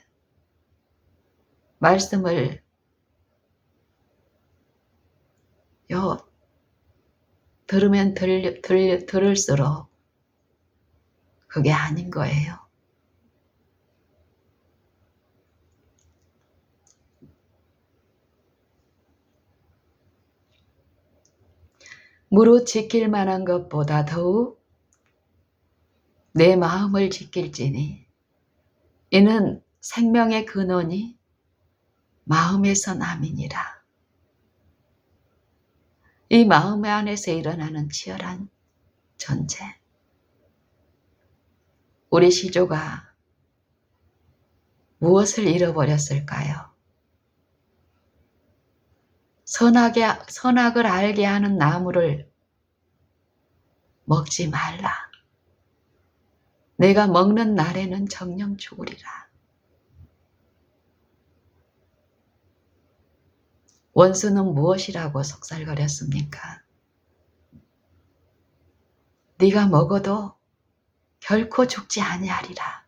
말씀을 들으면 들을수록 그게 아닌 거예요. 무릇 지킬 만한 것보다 더욱 내 마음을 지킬지니 이는 생명의 근원이 마음에서 남이니라. 이 마음 안에서 일어나는 치열한 전쟁. 우리 시조가 무엇을 잃어버렸을까요? 선악을 알게 하는 나무를 먹지 말라. 내가 먹는 날에는 정령 죽으리라. 원수는 무엇이라고 속살거렸습니까? 네가 먹어도 결코 죽지 아니하리라.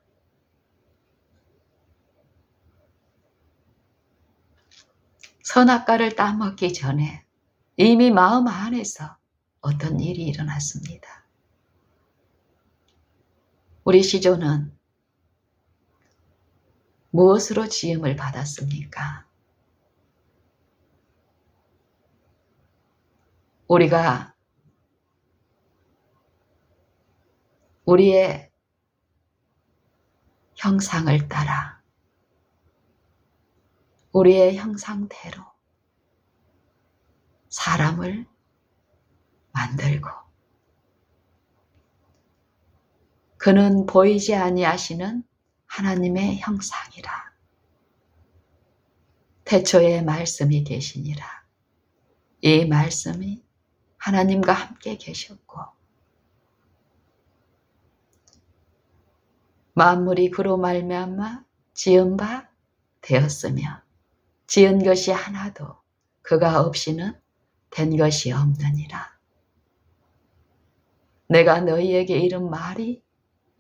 선악과를 따먹기 전에 이미 마음 안에서 어떤 일이 일어났습니다. 우리 시조는 무엇으로 지음을 받았습니까? 우리가 우리의 형상을 따라 우리의 형상대로 사람을 만들고 그는 보이지 아니하시는 하나님의 형상이라. 태초에 말씀이 계시니라. 이 말씀이 하나님과 함께 계셨고 만물이 그로 말미암아 지은 바 되었으며 지은 것이 하나도 그가 없이는 된 것이 없느니라. 내가 너희에게 이른 말이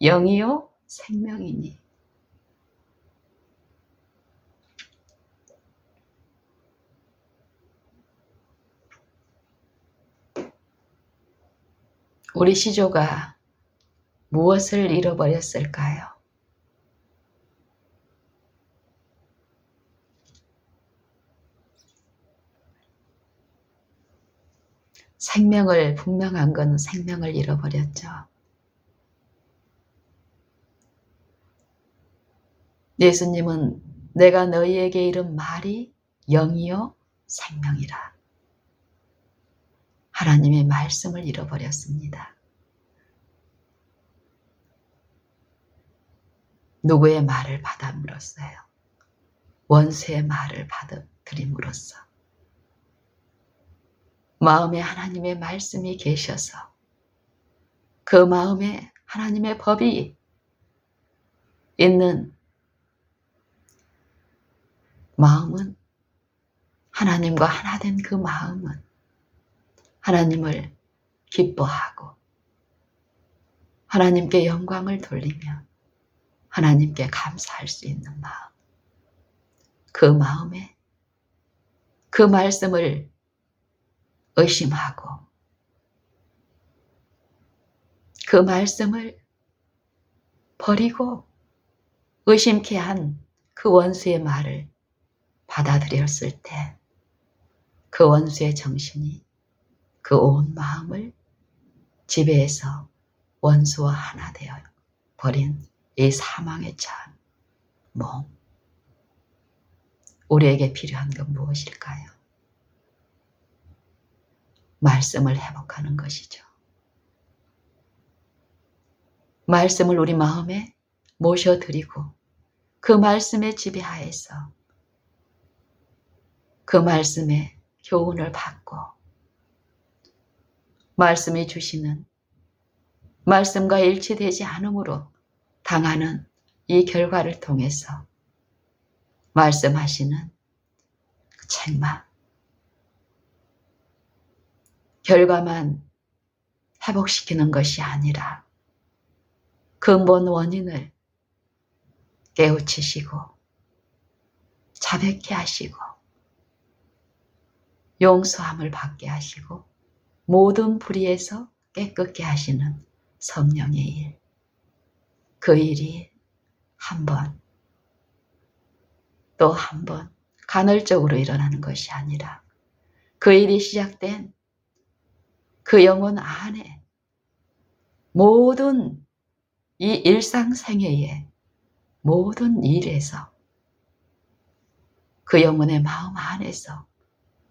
영이요 생명이니 우리 시조가 무엇을 잃어버렸을까요? 생명을, 분명한 건 생명을 잃어버렸죠. 예수님은 내가 너희에게 이른 말이 영이요 생명이라. 하나님의 말씀을 잃어버렸습니다. 누구의 말을 받음으로써요? 원수의 말을 받아들임으로써 마음에 하나님의 말씀이 계셔서 그 마음에 하나님의 법이 있는 마음은 하나님과 하나 된 그 마음은 하나님을 기뻐하고 하나님께 영광을 돌리며 하나님께 감사할 수 있는 마음. 그 마음에 그 말씀을 의심하고 그 말씀을 버리고 의심케 한 그 원수의 말을 받아들였을 때 그 원수의 정신이 그 온 마음을 지배해서 원수와 하나 되어 버린 이 사망에 처한 몸. 우리에게 필요한 건 무엇일까요? 말씀을 회복하는 것이죠. 말씀을 우리 마음에 모셔드리고 그 말씀의 지배하에서 그 말씀의 교훈을 받고 말씀이 주시는 말씀과 일치되지 않음으로 당하는 이 결과를 통해서 말씀하시는 책망, 결과만 회복시키는 것이 아니라 근본 원인을 깨우치시고 자백케 하시고 용서함을 받게 하시고 모든 불의에서 깨끗게 하시는 성령의 일. 그 일이 한 번, 또 한 번 간헐적으로 일어나는 것이 아니라 그 일이 시작된 그 영혼 안에 모든 이 일상생애의 모든 일에서 그 영혼의 마음 안에서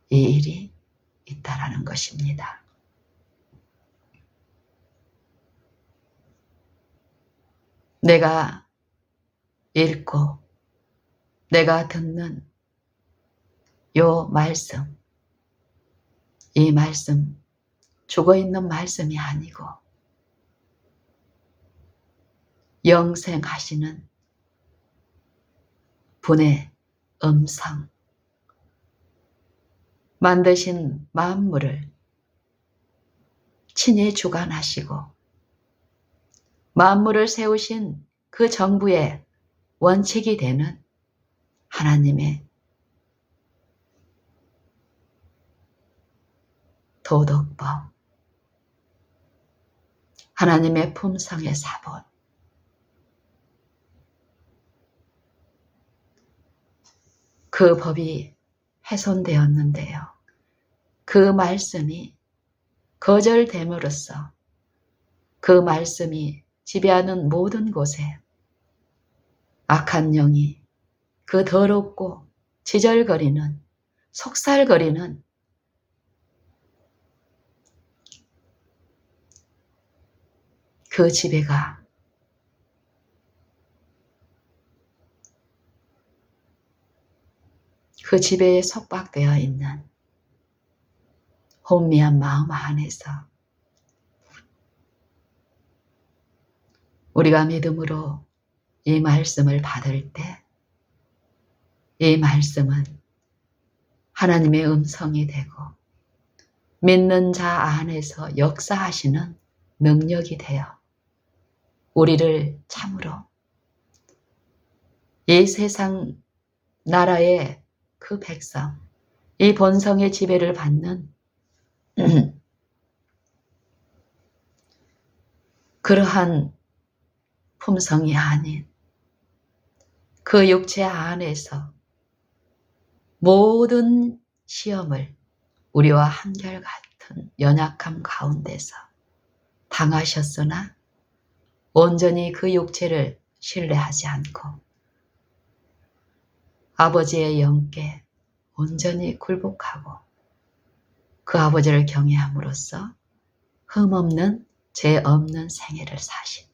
이 일이 있다라는 것입니다. 내가 읽고 내가 듣는 요 말씀, 이 말씀 죽어있는 말씀이 아니고 영생하시는 분의 음성, 만드신 만물을 친히 주관하시고 만물을 세우신 그 정부의 원칙이 되는 하나님의 도덕법, 하나님의 품성의 사본, 그 법이 훼손되었는데요. 그 말씀이 거절됨으로써 그 말씀이 지배하는 모든 곳에 악한 영이 그 더럽고 지절거리는 속살거리는 그 지배가 그 지배에 속박되어 있는 혼미한 마음 안에서 우리가 믿음으로 이 말씀을 받을 때 이 말씀은 하나님의 음성이 되고 믿는 자 안에서 역사하시는 능력이 되어 우리를 참으로 이 세상 나라의 그 백성, 이 본성의 지배를 받는 그러한 품성이 아닌 그 육체 안에서 모든 시험을 우리와 한결같은 연약함 가운데서 당하셨으나 온전히 그 육체를 신뢰하지 않고 아버지의 영께 온전히 굴복하고 그 아버지를 경외함으로써 흠없는 죄 없는 생애를 사신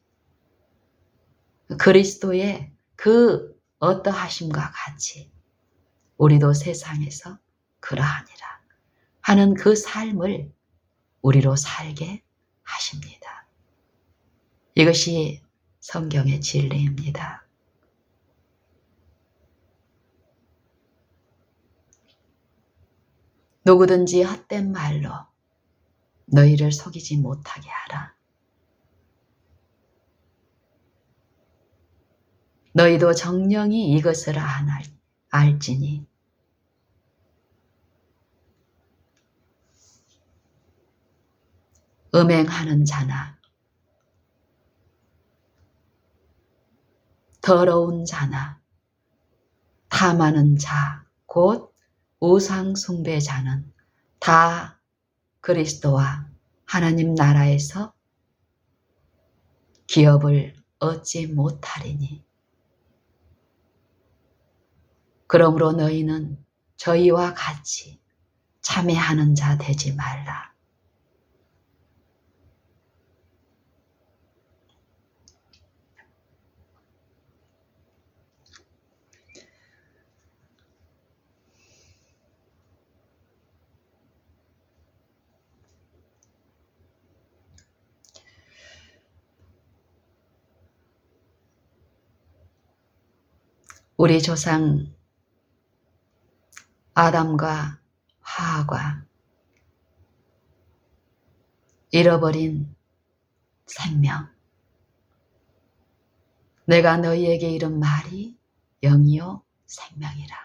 그리스도의 그 어떠하심과 같이 우리도 세상에서 그러하니라 하는 그 삶을 우리로 살게 하십니다. 이것이 성경의 진리입니다. 누구든지 헛된 말로 너희를 속이지 못하게 하라. 너희도 정령이 이것을 알지니 음행하는 자나 더러운 자나 탐하는 자, 곧 우상 숭배자는 다 그리스도와 하나님 나라에서 기업을 얻지 못하리니 그러므로 너희는 저희와 같이 참회하는 자 되지 말라. 우리 조상 아담과 하와가 잃어버린 생명, 내가 너희에게 이른 말이 영이요 생명이라.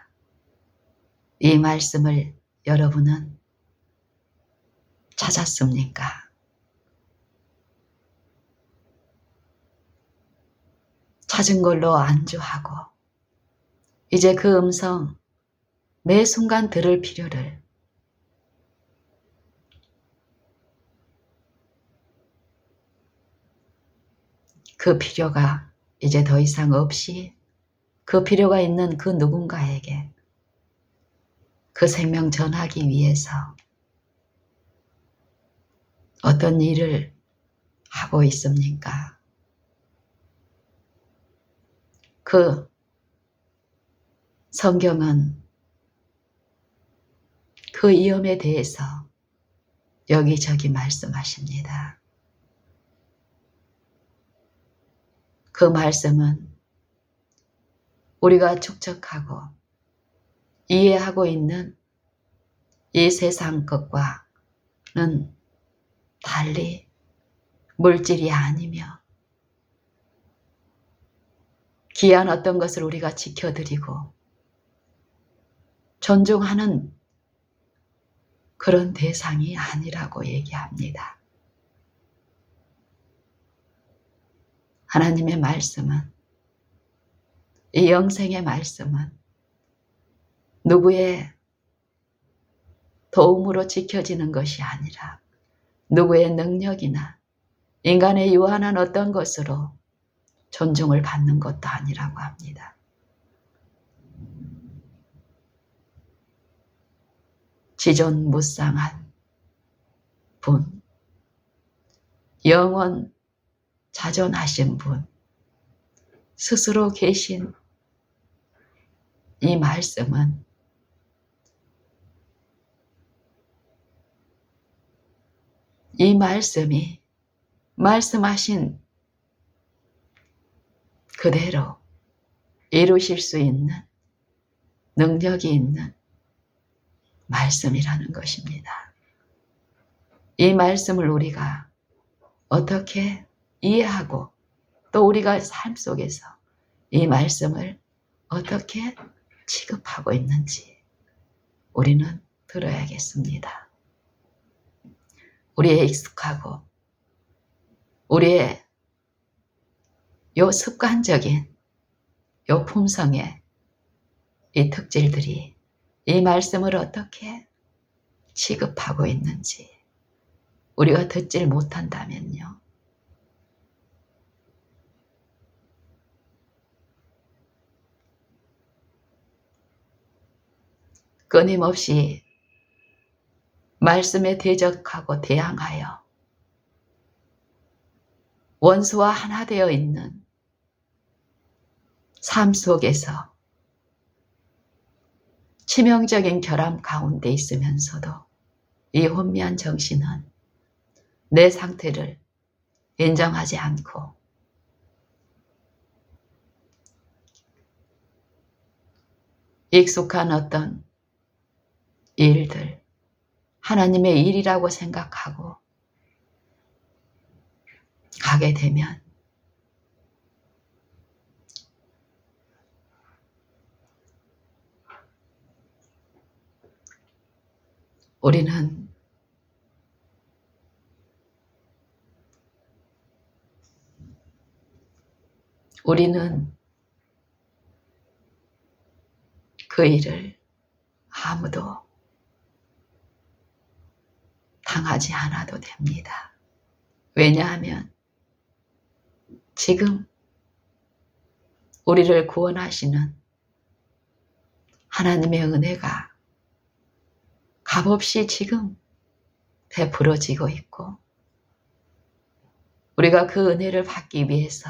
이 말씀을 여러분은 찾았습니까? 찾은 걸로 안주하고 이제 그 음성 매 순간 들을 필요를 그 필요가 이제 더 이상 없이 그 필요가 있는 그 누군가에게 그 생명 전하기 위해서 어떤 일을 하고 있습니까? 그 성경은 그 위험에 대해서 여기저기 말씀하십니다. 그 말씀은 우리가 축적하고 이해하고 있는 이 세상 것과는 달리 물질이 아니며 귀한 어떤 것을 우리가 지켜드리고 존중하는 그런 대상이 아니라고 얘기합니다. 하나님의 말씀은, 이 영생의 말씀은 누구의 도움으로 지켜지는 것이 아니라 누구의 능력이나 인간의 유한한 어떤 것으로 존중을 받는 것도 아니라고 합니다. 지존무상한 분, 영원 자존하신 분, 스스로 계신 이 말씀은 이 말씀이 말씀하신 그대로 이루실 수 있는 능력이 있는 말씀이라는 것입니다. 이 말씀을 우리가 어떻게 이해하고 또 우리가 삶 속에서 이 말씀을 어떻게 취급하고 있는지 우리는 들어야겠습니다. 우리의 익숙하고 우리의 요 습관적인 요 품성의 이 특질들이 이 말씀을 어떻게 취급하고 있는지 우리가 듣질 못한다면요. 끊임없이 말씀에 대적하고 대항하여 원수와 하나 되어 있는 삶 속에서 치명적인 결함 가운데 있으면서도 이 혼미한 정신은 내 상태를 인정하지 않고 익숙한 어떤 일들, 하나님의 일이라고 생각하고 가게 되면 우리는 그 일을 아무도 당하지 않아도 됩니다. 왜냐하면 지금 우리를 구원하시는 하나님의 은혜가 값없이 지금 베풀어지고 있고 우리가 그 은혜를 받기 위해서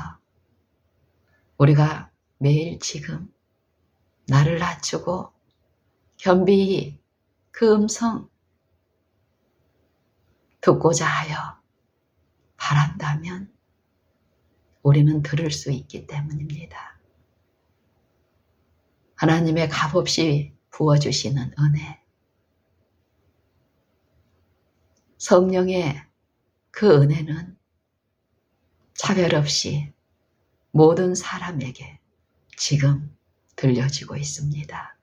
우리가 매일 지금 나를 낮추고 겸비히 그 음성 듣고자 하여 바란다면 우리는 들을 수 있기 때문입니다. 하나님의 값없이 부어주시는 은혜, 성령의 그 은혜는 차별 없이 모든 사람에게 지금 들려지고 있습니다.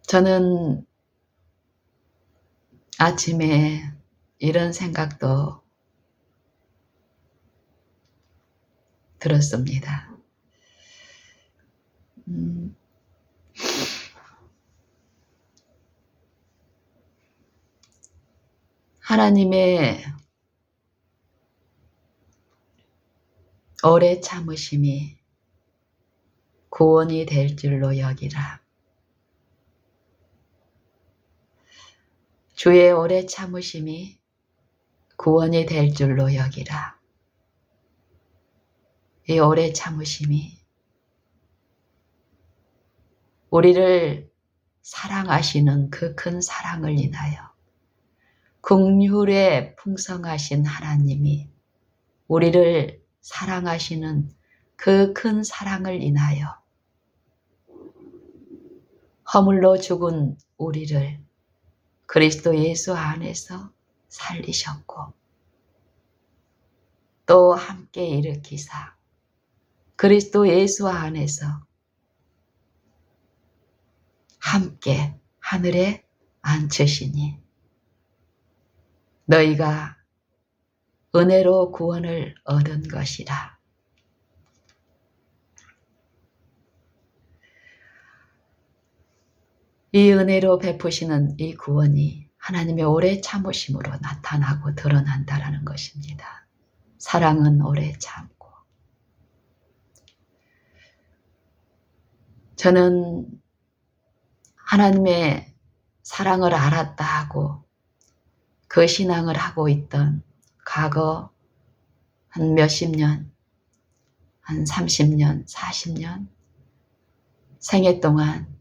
저는 아침에 이런 생각도 들었습니다. 하나님의 오래 참으심이 구원이 될 줄로 여기라. 주의 오래 참으심이 구원이 될 줄로 여기라. 이 오래 참으심이 우리를 사랑하시는 그 큰 사랑을 인하여 긍휼에 풍성하신 하나님이 우리를 사랑하시는 그 큰 사랑을 인하여 허물로 죽은 우리를 그리스도 예수 안에서 살리셨고 또 함께 일으키사 그리스도 예수 안에서 함께 하늘에 앉으시니 너희가 은혜로 구원을 얻은 것이라. 이 은혜로 베푸시는 이 구원이 하나님의 오래 참으심으로 나타나고 드러난다라는 것입니다. 사랑은 오래 참고. 저는 하나님의 사랑을 알았다 하고 그 신앙을 하고 있던 과거 한 몇십 년, 한 30년, 40년 생애 동안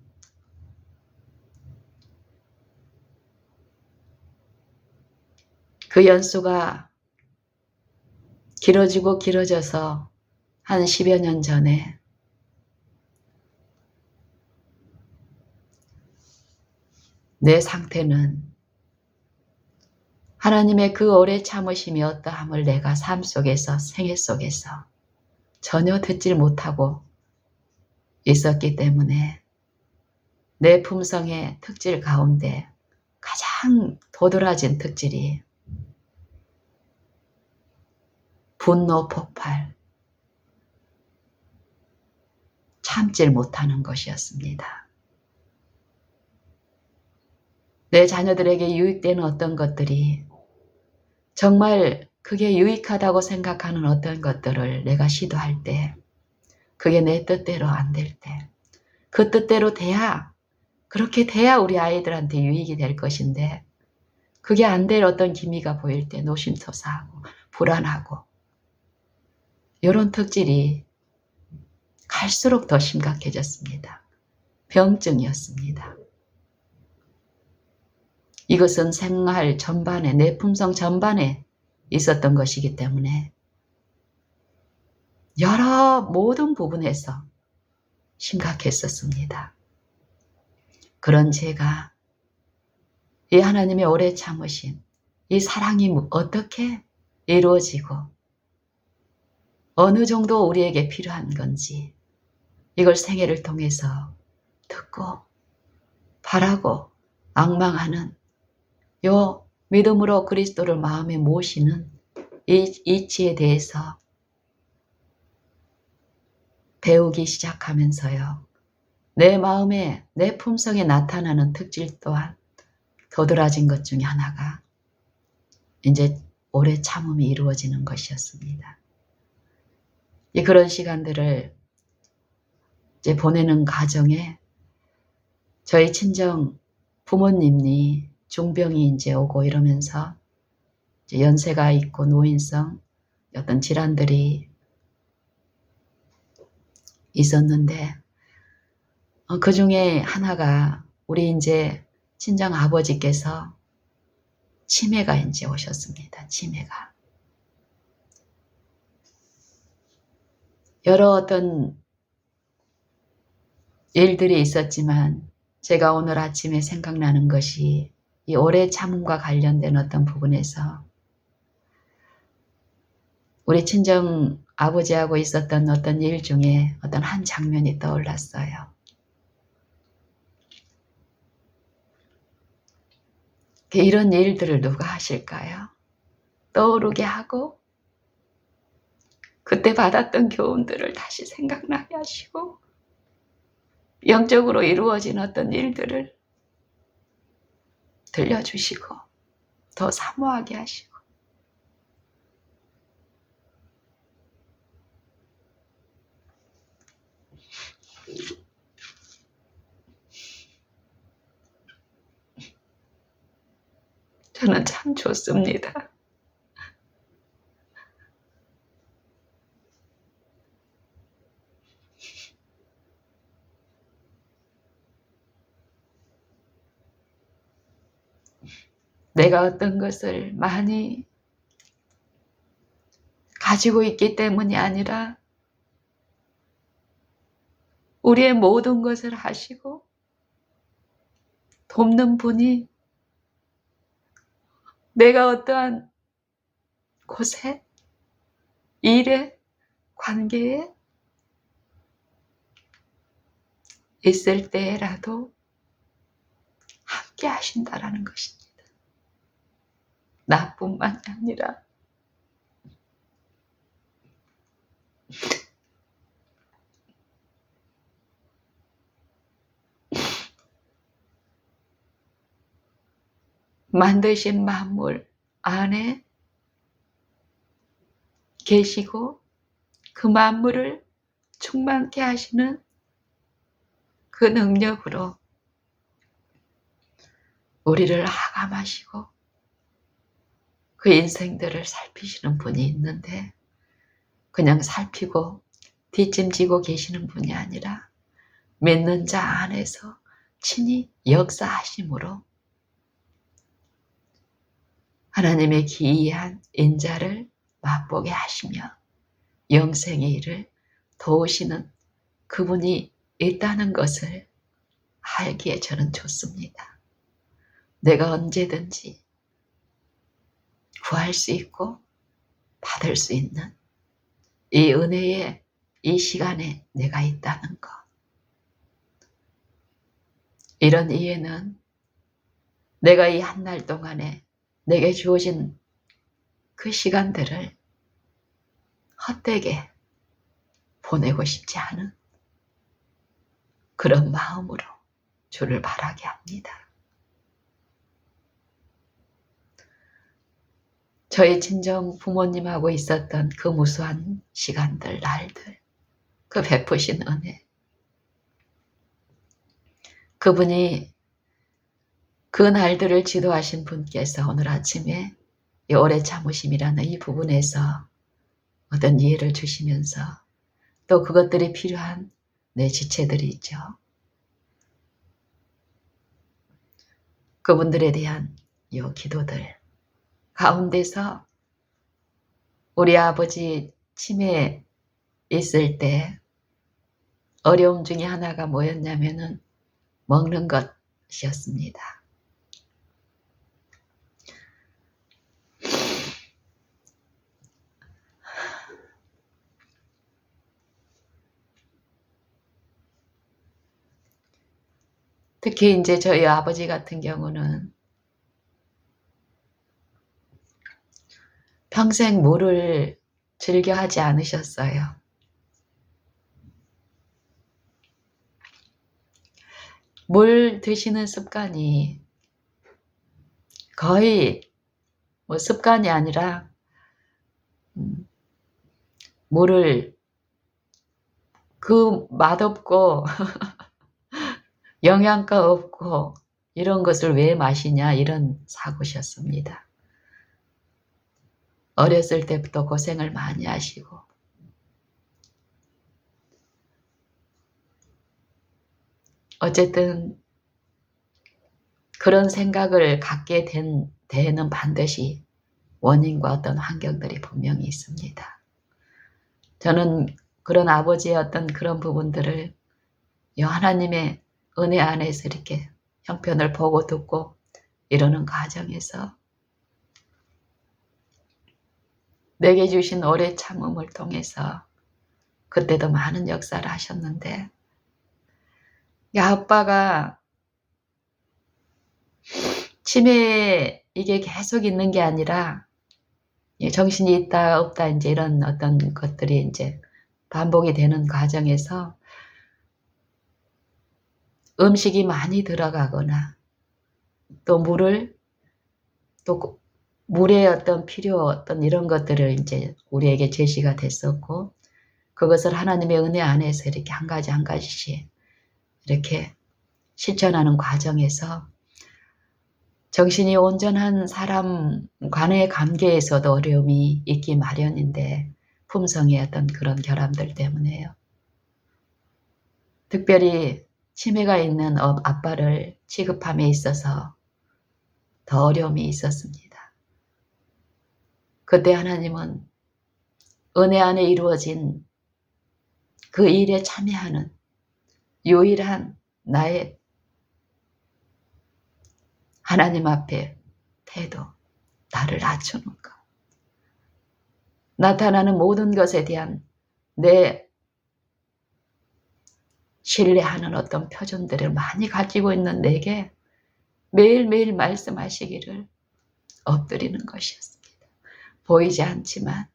그 연수가 길어지고 길어져서 한 10여 년 전에 내 상태는 하나님의 그 오래 참으심이 어떠함을 내가 삶 속에서 생애 속에서 전혀 듣질 못하고 있었기 때문에 내 품성의 특질 가운데 가장 도드라진 특질이 분노 폭발, 참질 못하는 것이었습니다. 내 자녀들에게 유익되는 어떤 것들이 정말 그게 유익하다고 생각하는 어떤 것들을 내가 시도할 때 그게 내 뜻대로 안 될 때 그 뜻대로 돼야 그렇게 돼야 우리 아이들한테 유익이 될 것인데 그게 안 될 어떤 기미가 보일 때 노심초사하고 불안하고 이런 특질이 갈수록 더 심각해졌습니다. 병증이었습니다. 이것은 생활 전반에 내 품성 전반에 있었던 것이기 때문에 여러 모든 부분에서 심각했었습니다. 그런 제가 이 하나님의 오래 참으심, 이 사랑이 어떻게 이루어지고 어느 정도 우리에게 필요한 건지 이걸 생애를 통해서 듣고 바라고 앙망하는 요 믿음으로 그리스도를 마음에 모시는 이 이치에 대해서 배우기 시작하면서요. 내 마음에 내 품성에 나타나는 특질 또한 도드라진 것 중에 하나가 이제 오래 참음이 이루어지는 것이었습니다. 그런 시간들을 이제 보내는 과정에 저희 친정 부모님이 중병이 이제 오고 이러면서 이제 연세가 있고 노인성 어떤 질환들이 있었는데 그 중에 하나가 우리 이제 친정 아버지께서 치매가 이제 오셨습니다. 치매가. 여러 어떤 일들이 있었지만 제가 오늘 아침에 생각나는 것이 이 오래 참음과 관련된 어떤 부분에서 우리 친정 아버지하고 있었던 어떤 일 중에 어떤 한 장면이 떠올랐어요. 이런 일들을 누가 하실까요? 떠오르게 하고 그때 받았던 교훈들을 다시 생각나게 하시고 영적으로 이루어진 어떤 일들을 들려주시고 더 사모하게 하시고 저는 참 좋습니다. 내가 어떤 것을 많이 가지고 있기 때문이 아니라 우리의 모든 것을 하시고 돕는 분이 내가 어떠한 곳에, 일에, 관계에 있을 때라도 함께 하신다라는 것입니다. 나뿐만이 아니라 만드신 만물 안에 계시고 그 만물을 충만케 하시는 그 능력으로 우리를 하감하시고 그 인생들을 살피시는 분이 있는데 그냥 살피고 뒷짐지고 계시는 분이 아니라 믿는 자 안에서 친히 역사하심으로 하나님의 기이한 인자를 맛보게 하시며 영생의 일을 도우시는 그분이 있다는 것을 알기에 저는 좋습니다. 내가 언제든지 구할 수 있고 받을 수 있는 이 은혜의 이 시간에 내가 있다는 것. 이런 이해는 내가 이 한 달 동안에 내게 주어진 그 시간들을 헛되게 보내고 싶지 않은 그런 마음으로 주를 바라게 합니다. 저희 친정 부모님하고 있었던 그 무수한 시간들, 날들, 그 베푸신 은혜. 그분이 그 날들을 지도하신 분께서 오늘 아침에 이 오래 참으심이라는 이 부분에서 어떤 이해를 주시면서 또 그것들이 필요한 내 지체들이 있죠. 그분들에 대한 이 기도들 가운데서 우리 아버지 치매 있을 때 어려움 중에 하나가 뭐였냐면은 먹는 것이었습니다. 특히 이제 저희 아버지 같은 경우는 평생 물을 즐겨 하지 않으셨어요. 물 드시는 습관이 거의 습관이 아니라 물을 그 맛없고 영양가 없고 이런 것을 왜 마시냐 이런 사고셨습니다. 어렸을 때부터 고생을 많이 하시고 어쨌든 그런 생각을 갖게 된 데에는 반드시 원인과 어떤 환경들이 분명히 있습니다. 저는 그런 아버지의 어떤 그런 부분들을 하나님의 은혜 안에서 이렇게 형편을 보고 듣고 이러는 과정에서 내게 주신 오래 참음을 통해서 그때도 많은 역사를 하셨는데 아빠가 치매 이게 계속 있는 게 아니라 정신이 있다 없다 이제 이런 어떤 것들이 이제 반복이 되는 과정에서 음식이 많이 들어가거나 또 또 물의 어떤 필요 어떤 이런 것들을 이제 우리에게 제시가 됐었고 그것을 하나님의 은혜 안에서 이렇게 한 가지 한 가지씩 이렇게 실천하는 과정에서 정신이 온전한 사람 간의 관계에서도 어려움이 있기 마련인데 품성의 어떤 그런 결함들 때문에요. 특별히 치매가 있는 아빠를 취급함에 있어서 더 어려움이 있었습니다. 그때 하나님은 은혜 안에 이루어진 그 일에 참여하는 유일한 나의 하나님 앞에 태도, 나를 낮추는 것. 나타나는 모든 것에 대한 내 신뢰하는 어떤 표준들을 많이 가지고 있는 내게 매일매일 말씀하시기를 엎드리는 것이었습니다. 보이지 않지만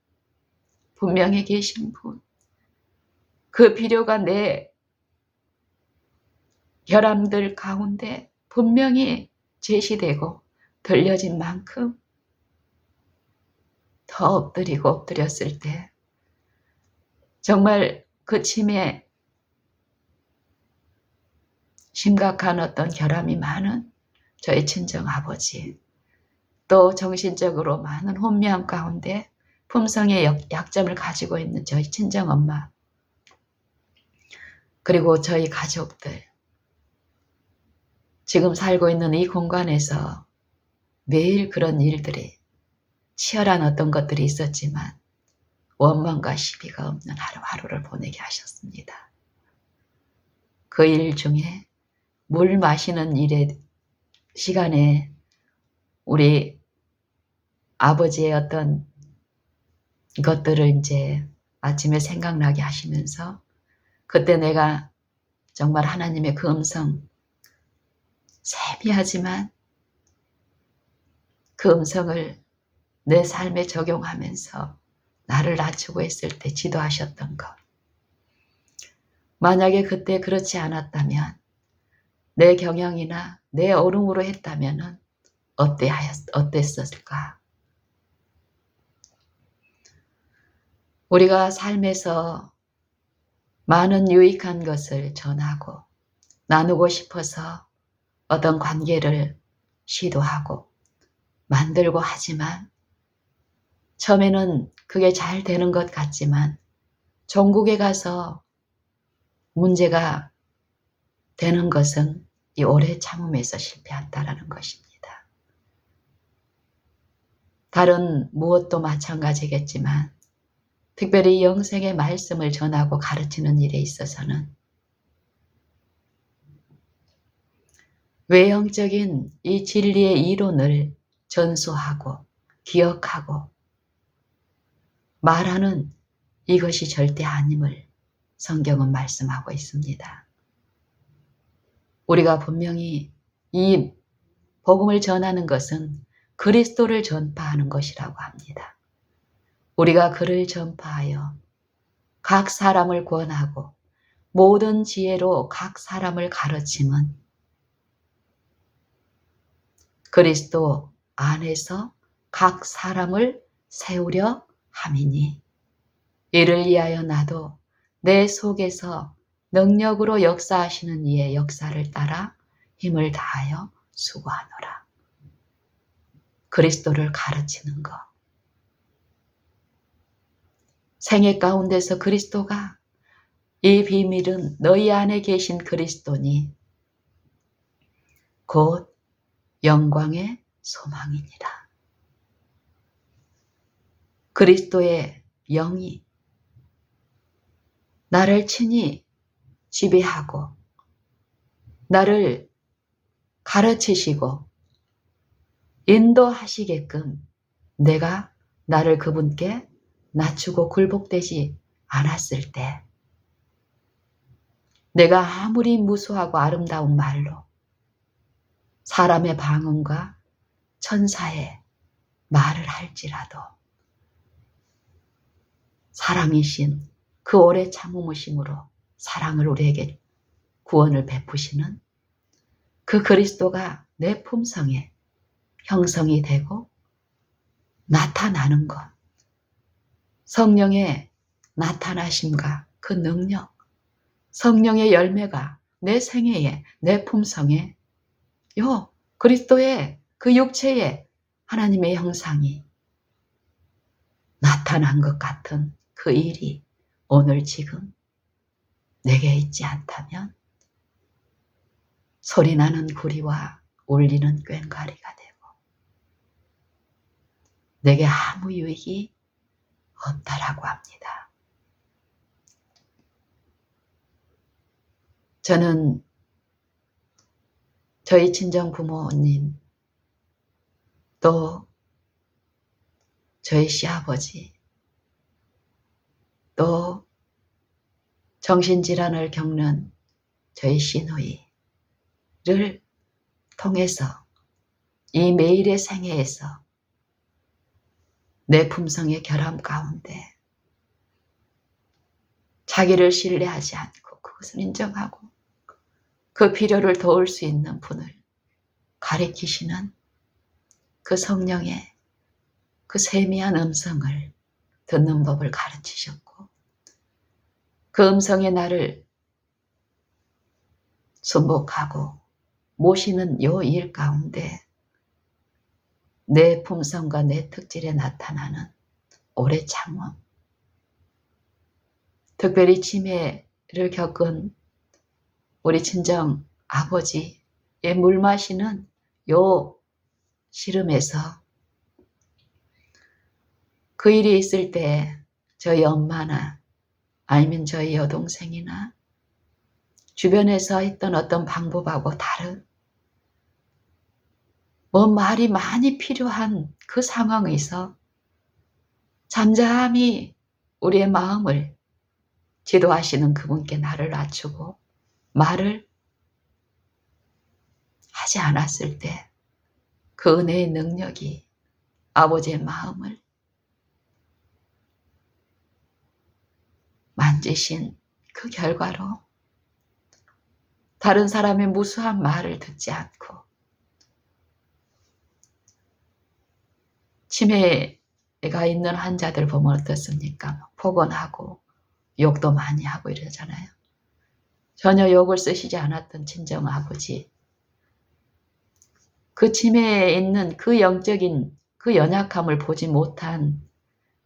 분명히 계신 분, 그 필요가 내 결함들 가운데 분명히 제시되고 들려진 만큼 더 엎드리고 엎드렸을 때 정말 그 치매 심각한 어떤 결함이 많은 저희 친정아버지 또 정신적으로 많은 혼미함 가운데 품성의 약점을 가지고 있는 저희 친정엄마 그리고 저희 가족들 지금 살고 있는 이 공간에서 매일 그런 일들이 치열한 어떤 것들이 있었지만 원망과 시비가 없는 하루하루를 보내게 하셨습니다. 그 일 중에 물 마시는 일의 시간에 우리 아버지의 어떤 것들을 이제 아침에 생각나게 하시면서 그때 내가 정말 하나님의 그 음성 세미하지만 그 음성을 내 삶에 적용하면서 나를 낮추고 있을 때 지도하셨던 것. 만약에 그때 그렇지 않았다면 내 경영이나 내 어른으로 했다면 어땠을까? 우리가 삶에서 많은 유익한 것을 전하고 나누고 싶어서 어떤 관계를 시도하고 만들고 하지만 처음에는 그게 잘 되는 것 같지만 종국에 가서 문제가 되는 것은 이 오래 참음에서 실패한다라는 것입니다. 다른 무엇도 마찬가지겠지만 특별히 영생의 말씀을 전하고 가르치는 일에 있어서는 외형적인 이 진리의 이론을 전수하고 기억하고 말하는 이것이 절대 아님을 성경은 말씀하고 있습니다. 우리가 분명히 이 복음을 전하는 것은 그리스도를 전파하는 것이라고 합니다. 우리가 그를 전파하여 각 사람을 권하고 모든 지혜로 각 사람을 가르침은 그리스도 안에서 각 사람을 세우려 함이니 이를 위하여 나도 내 속에서 능력으로 역사하시는 이의 역사를 따라 힘을 다하여 수고하노라. 그리스도를 가르치는 것. 생애 가운데서 그리스도가 이 비밀은 너희 안에 계신 그리스도니 곧 영광의 소망이니라. 그리스도의 영이 나를 친히 지배하고 나를 가르치시고 인도하시게끔 내가 나를 그분께 낮추고 굴복되지 않았을 때 내가 아무리 무수하고 아름다운 말로 사람의 방언과 천사의 말을 할지라도 사랑이신 그 오래 참으심으로 사랑을 우리에게 구원을 베푸시는 그 그리스도가 내 품성에 형성이 되고 나타나는 것, 성령의 나타나심과 그 능력, 성령의 열매가 내 생애에, 내 품성에 요 그리스도의 그 육체에 하나님의 형상이 나타난 것 같은 그 일이 오늘 지금 내게 있지 않다면 소리나는 구리와 울리는 꽹과리가 되고 내게 아무 유익이 없다라고 합니다. 저는 저희 친정 부모님 또 저희 시아버지 또 정신질환을 겪는 저희 시누이를 통해서 이 매일의 생애에서 내 품성의 결함 가운데 자기를 신뢰하지 않고 그것을 인정하고 그 필요를 도울 수 있는 분을 가리키시는 그 성령의 그 세미한 음성을 듣는 법을 가르치셨고 그 음성의 나를 순복하고 모시는 요 일 가운데 내 품성과 내 특질에 나타나는 오래 참음, 특별히 치매를 겪은 우리 친정 아버지의 물 마시는 요 시름에서 그 일이 있을 때 저희 엄마나 아니면 저희 여동생이나 주변에서 했던 어떤 방법하고 다른 말이 많이 필요한 그 상황에서 잠잠히 우리의 마음을 지도하시는 그분께 나를 낮추고 말을 하지 않았을 때 그 은혜의 능력이 아버지의 마음을 만지신 그 결과로 다른 사람의 무수한 말을 듣지 않고 치매가 있는 환자들 보면 어떻습니까? 폭언하고 욕도 많이 하고 이러잖아요. 전혀 욕을 쓰시지 않았던 친정 아버지. 그 치매에 있는 그 영적인 그 연약함을 보지 못한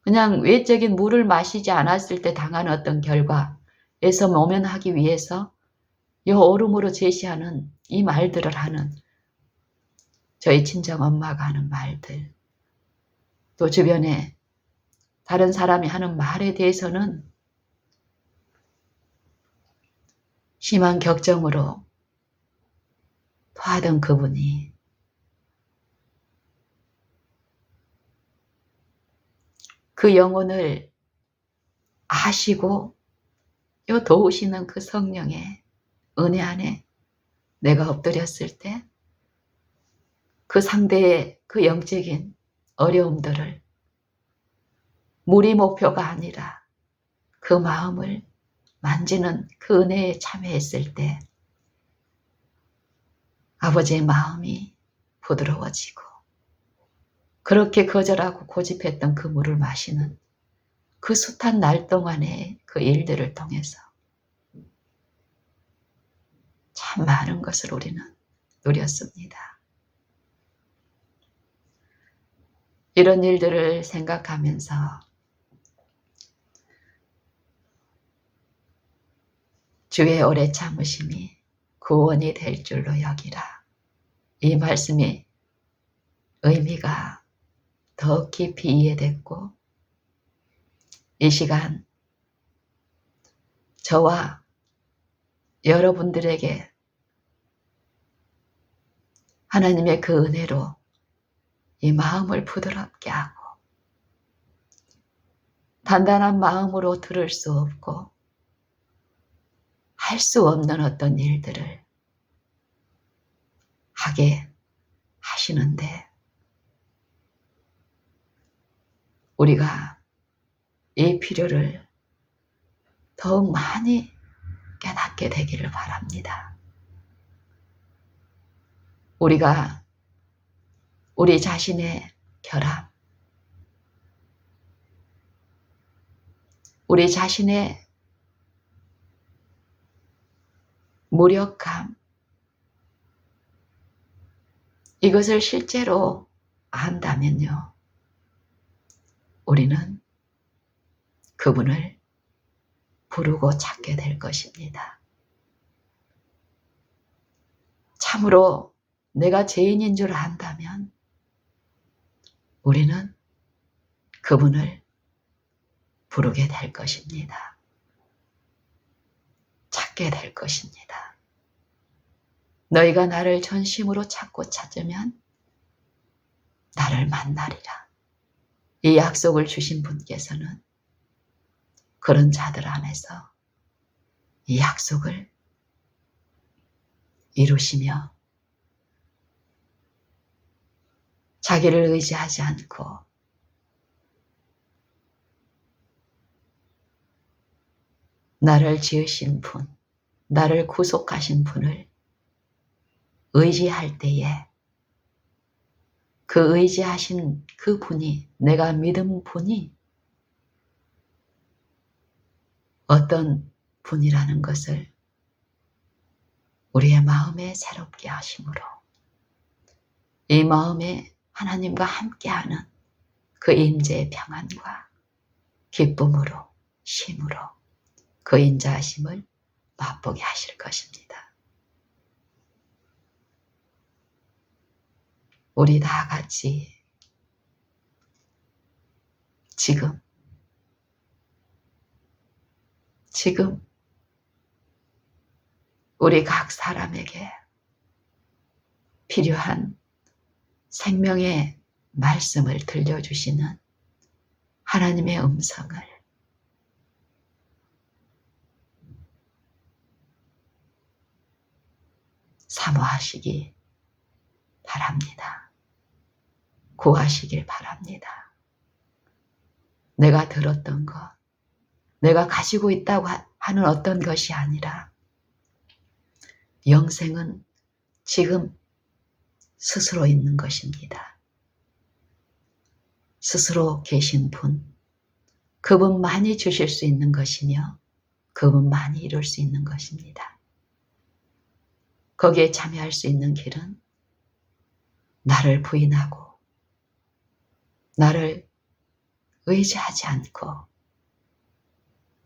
그냥 외적인 물을 마시지 않았을 때 당한 어떤 결과에서 모면하기 위해서 요 오름으로 제시하는 이 말들을 하는 저희 친정 엄마가 하는 말들 또 주변에 다른 사람이 하는 말에 대해서는 심한 격정으로 토하던 그분이 그 영혼을 아시고 요 도우시는 그 성령의 은혜 안에 내가 엎드렸을 때 그 상대의 그 영적인 어려움들을 물이 목표가 아니라 그 마음을 만지는 그 은혜에 참여했을 때 아버지의 마음이 부드러워지고 그렇게 거절하고 고집했던 그 물을 마시는 그 숱한 날 동안의 그 일들을 통해서 참 많은 것을 우리는 누렸습니다. 이런 일들을 생각하면서 주의 오래 참으심이 구원이 될 줄로 여기라. 이 말씀이 의미가 더 깊이 이해됐고 이 시간 저와 여러분들에게 하나님의 그 은혜로 이 마음을 부드럽게 하고 단단한 마음으로 들을 수 없고 할 수 없는 어떤 일들을 하게 하시는데 우리가 이 필요를 더욱 많이 깨닫게 되기를 바랍니다. 우리가 우리 자신의 결함, 우리 자신의 무력감, 이것을 실제로 안다면요, 우리는 그분을 부르고 찾게 될 것입니다. 참으로 내가 죄인인 줄 안다면 우리는 그분을 부르게 될 것입니다. 찾게 될 것입니다. 너희가 나를 전심으로 찾고 찾으면 나를 만나리라. 이 약속을 주신 분께서는 그런 자들 안에서 이 약속을 이루시며 자기를 의지하지 않고 나를 지으신 분, 나를 구속하신 분을 의지할 때에 그 의지하신 그 분이, 내가 믿은 분이 어떤 분이라는 것을 우리의 마음에 새롭게 하심으로 이 마음에 하나님과 함께하는 그 임재의 평안과 기쁨으로, 쉼으로 그 인자하심을 맛보게 하실 것입니다. 우리 다 같이 지금 우리 각 사람에게 필요한 생명의 말씀을 들려주시는 하나님의 음성을 사모하시기 바랍니다. 구하시길 바랍니다. 내가 들었던 것, 내가 가지고 있다고 하는 어떤 것이 아니라 영생은 지금 스스로 있는 것입니다. 스스로 계신 분, 그분만이 주실 수 있는 것이며 그분만이 이룰 수 있는 것입니다. 거기에 참여할 수 있는 길은 나를 부인하고 나를 의지하지 않고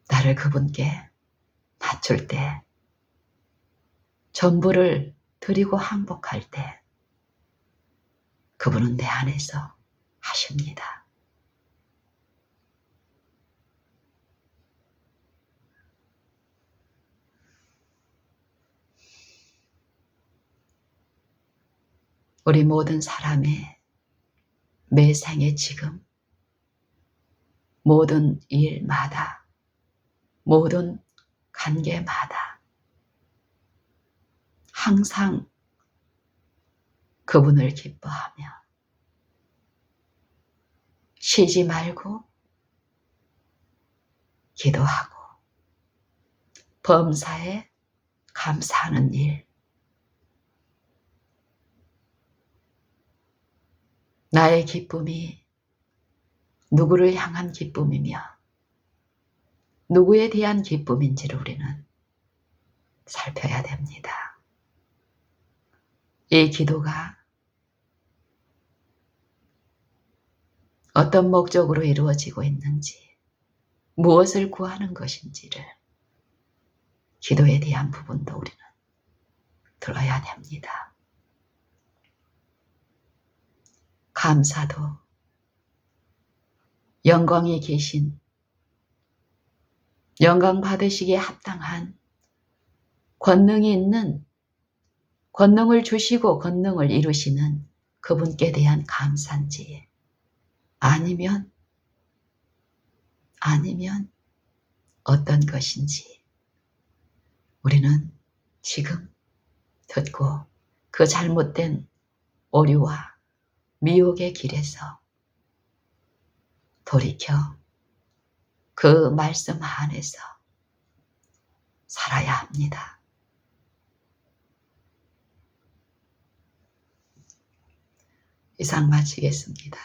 나를 그분께 맞출 때, 전부를 드리고 항복할 때 그분은 내 안에서 하십니다. 우리 모든 사람의 매 생에 지금 모든 일마다 모든 관계마다 항상 그분을 기뻐하며 쉬지 말고 기도하고 범사에 감사하는 일, 나의 기쁨이 누구를 향한 기쁨이며 누구에 대한 기쁨인지를 우리는 살펴야 됩니다. 이 기도가 어떤 목적으로 이루어지고 있는지, 무엇을 구하는 것인지를 기도에 대한 부분도 우리는 들어야 됩니다. 감사도 영광이 계신, 영광 받으시기에 합당한 권능이 있는, 권능을 주시고 권능을 이루시는 그분께 대한 감사인지, 아니면 어떤 것인지 우리는 지금 듣고 그 잘못된 오류와 미혹의 길에서 돌이켜 그 말씀 안에서 살아야 합니다. 이상 마치겠습니다.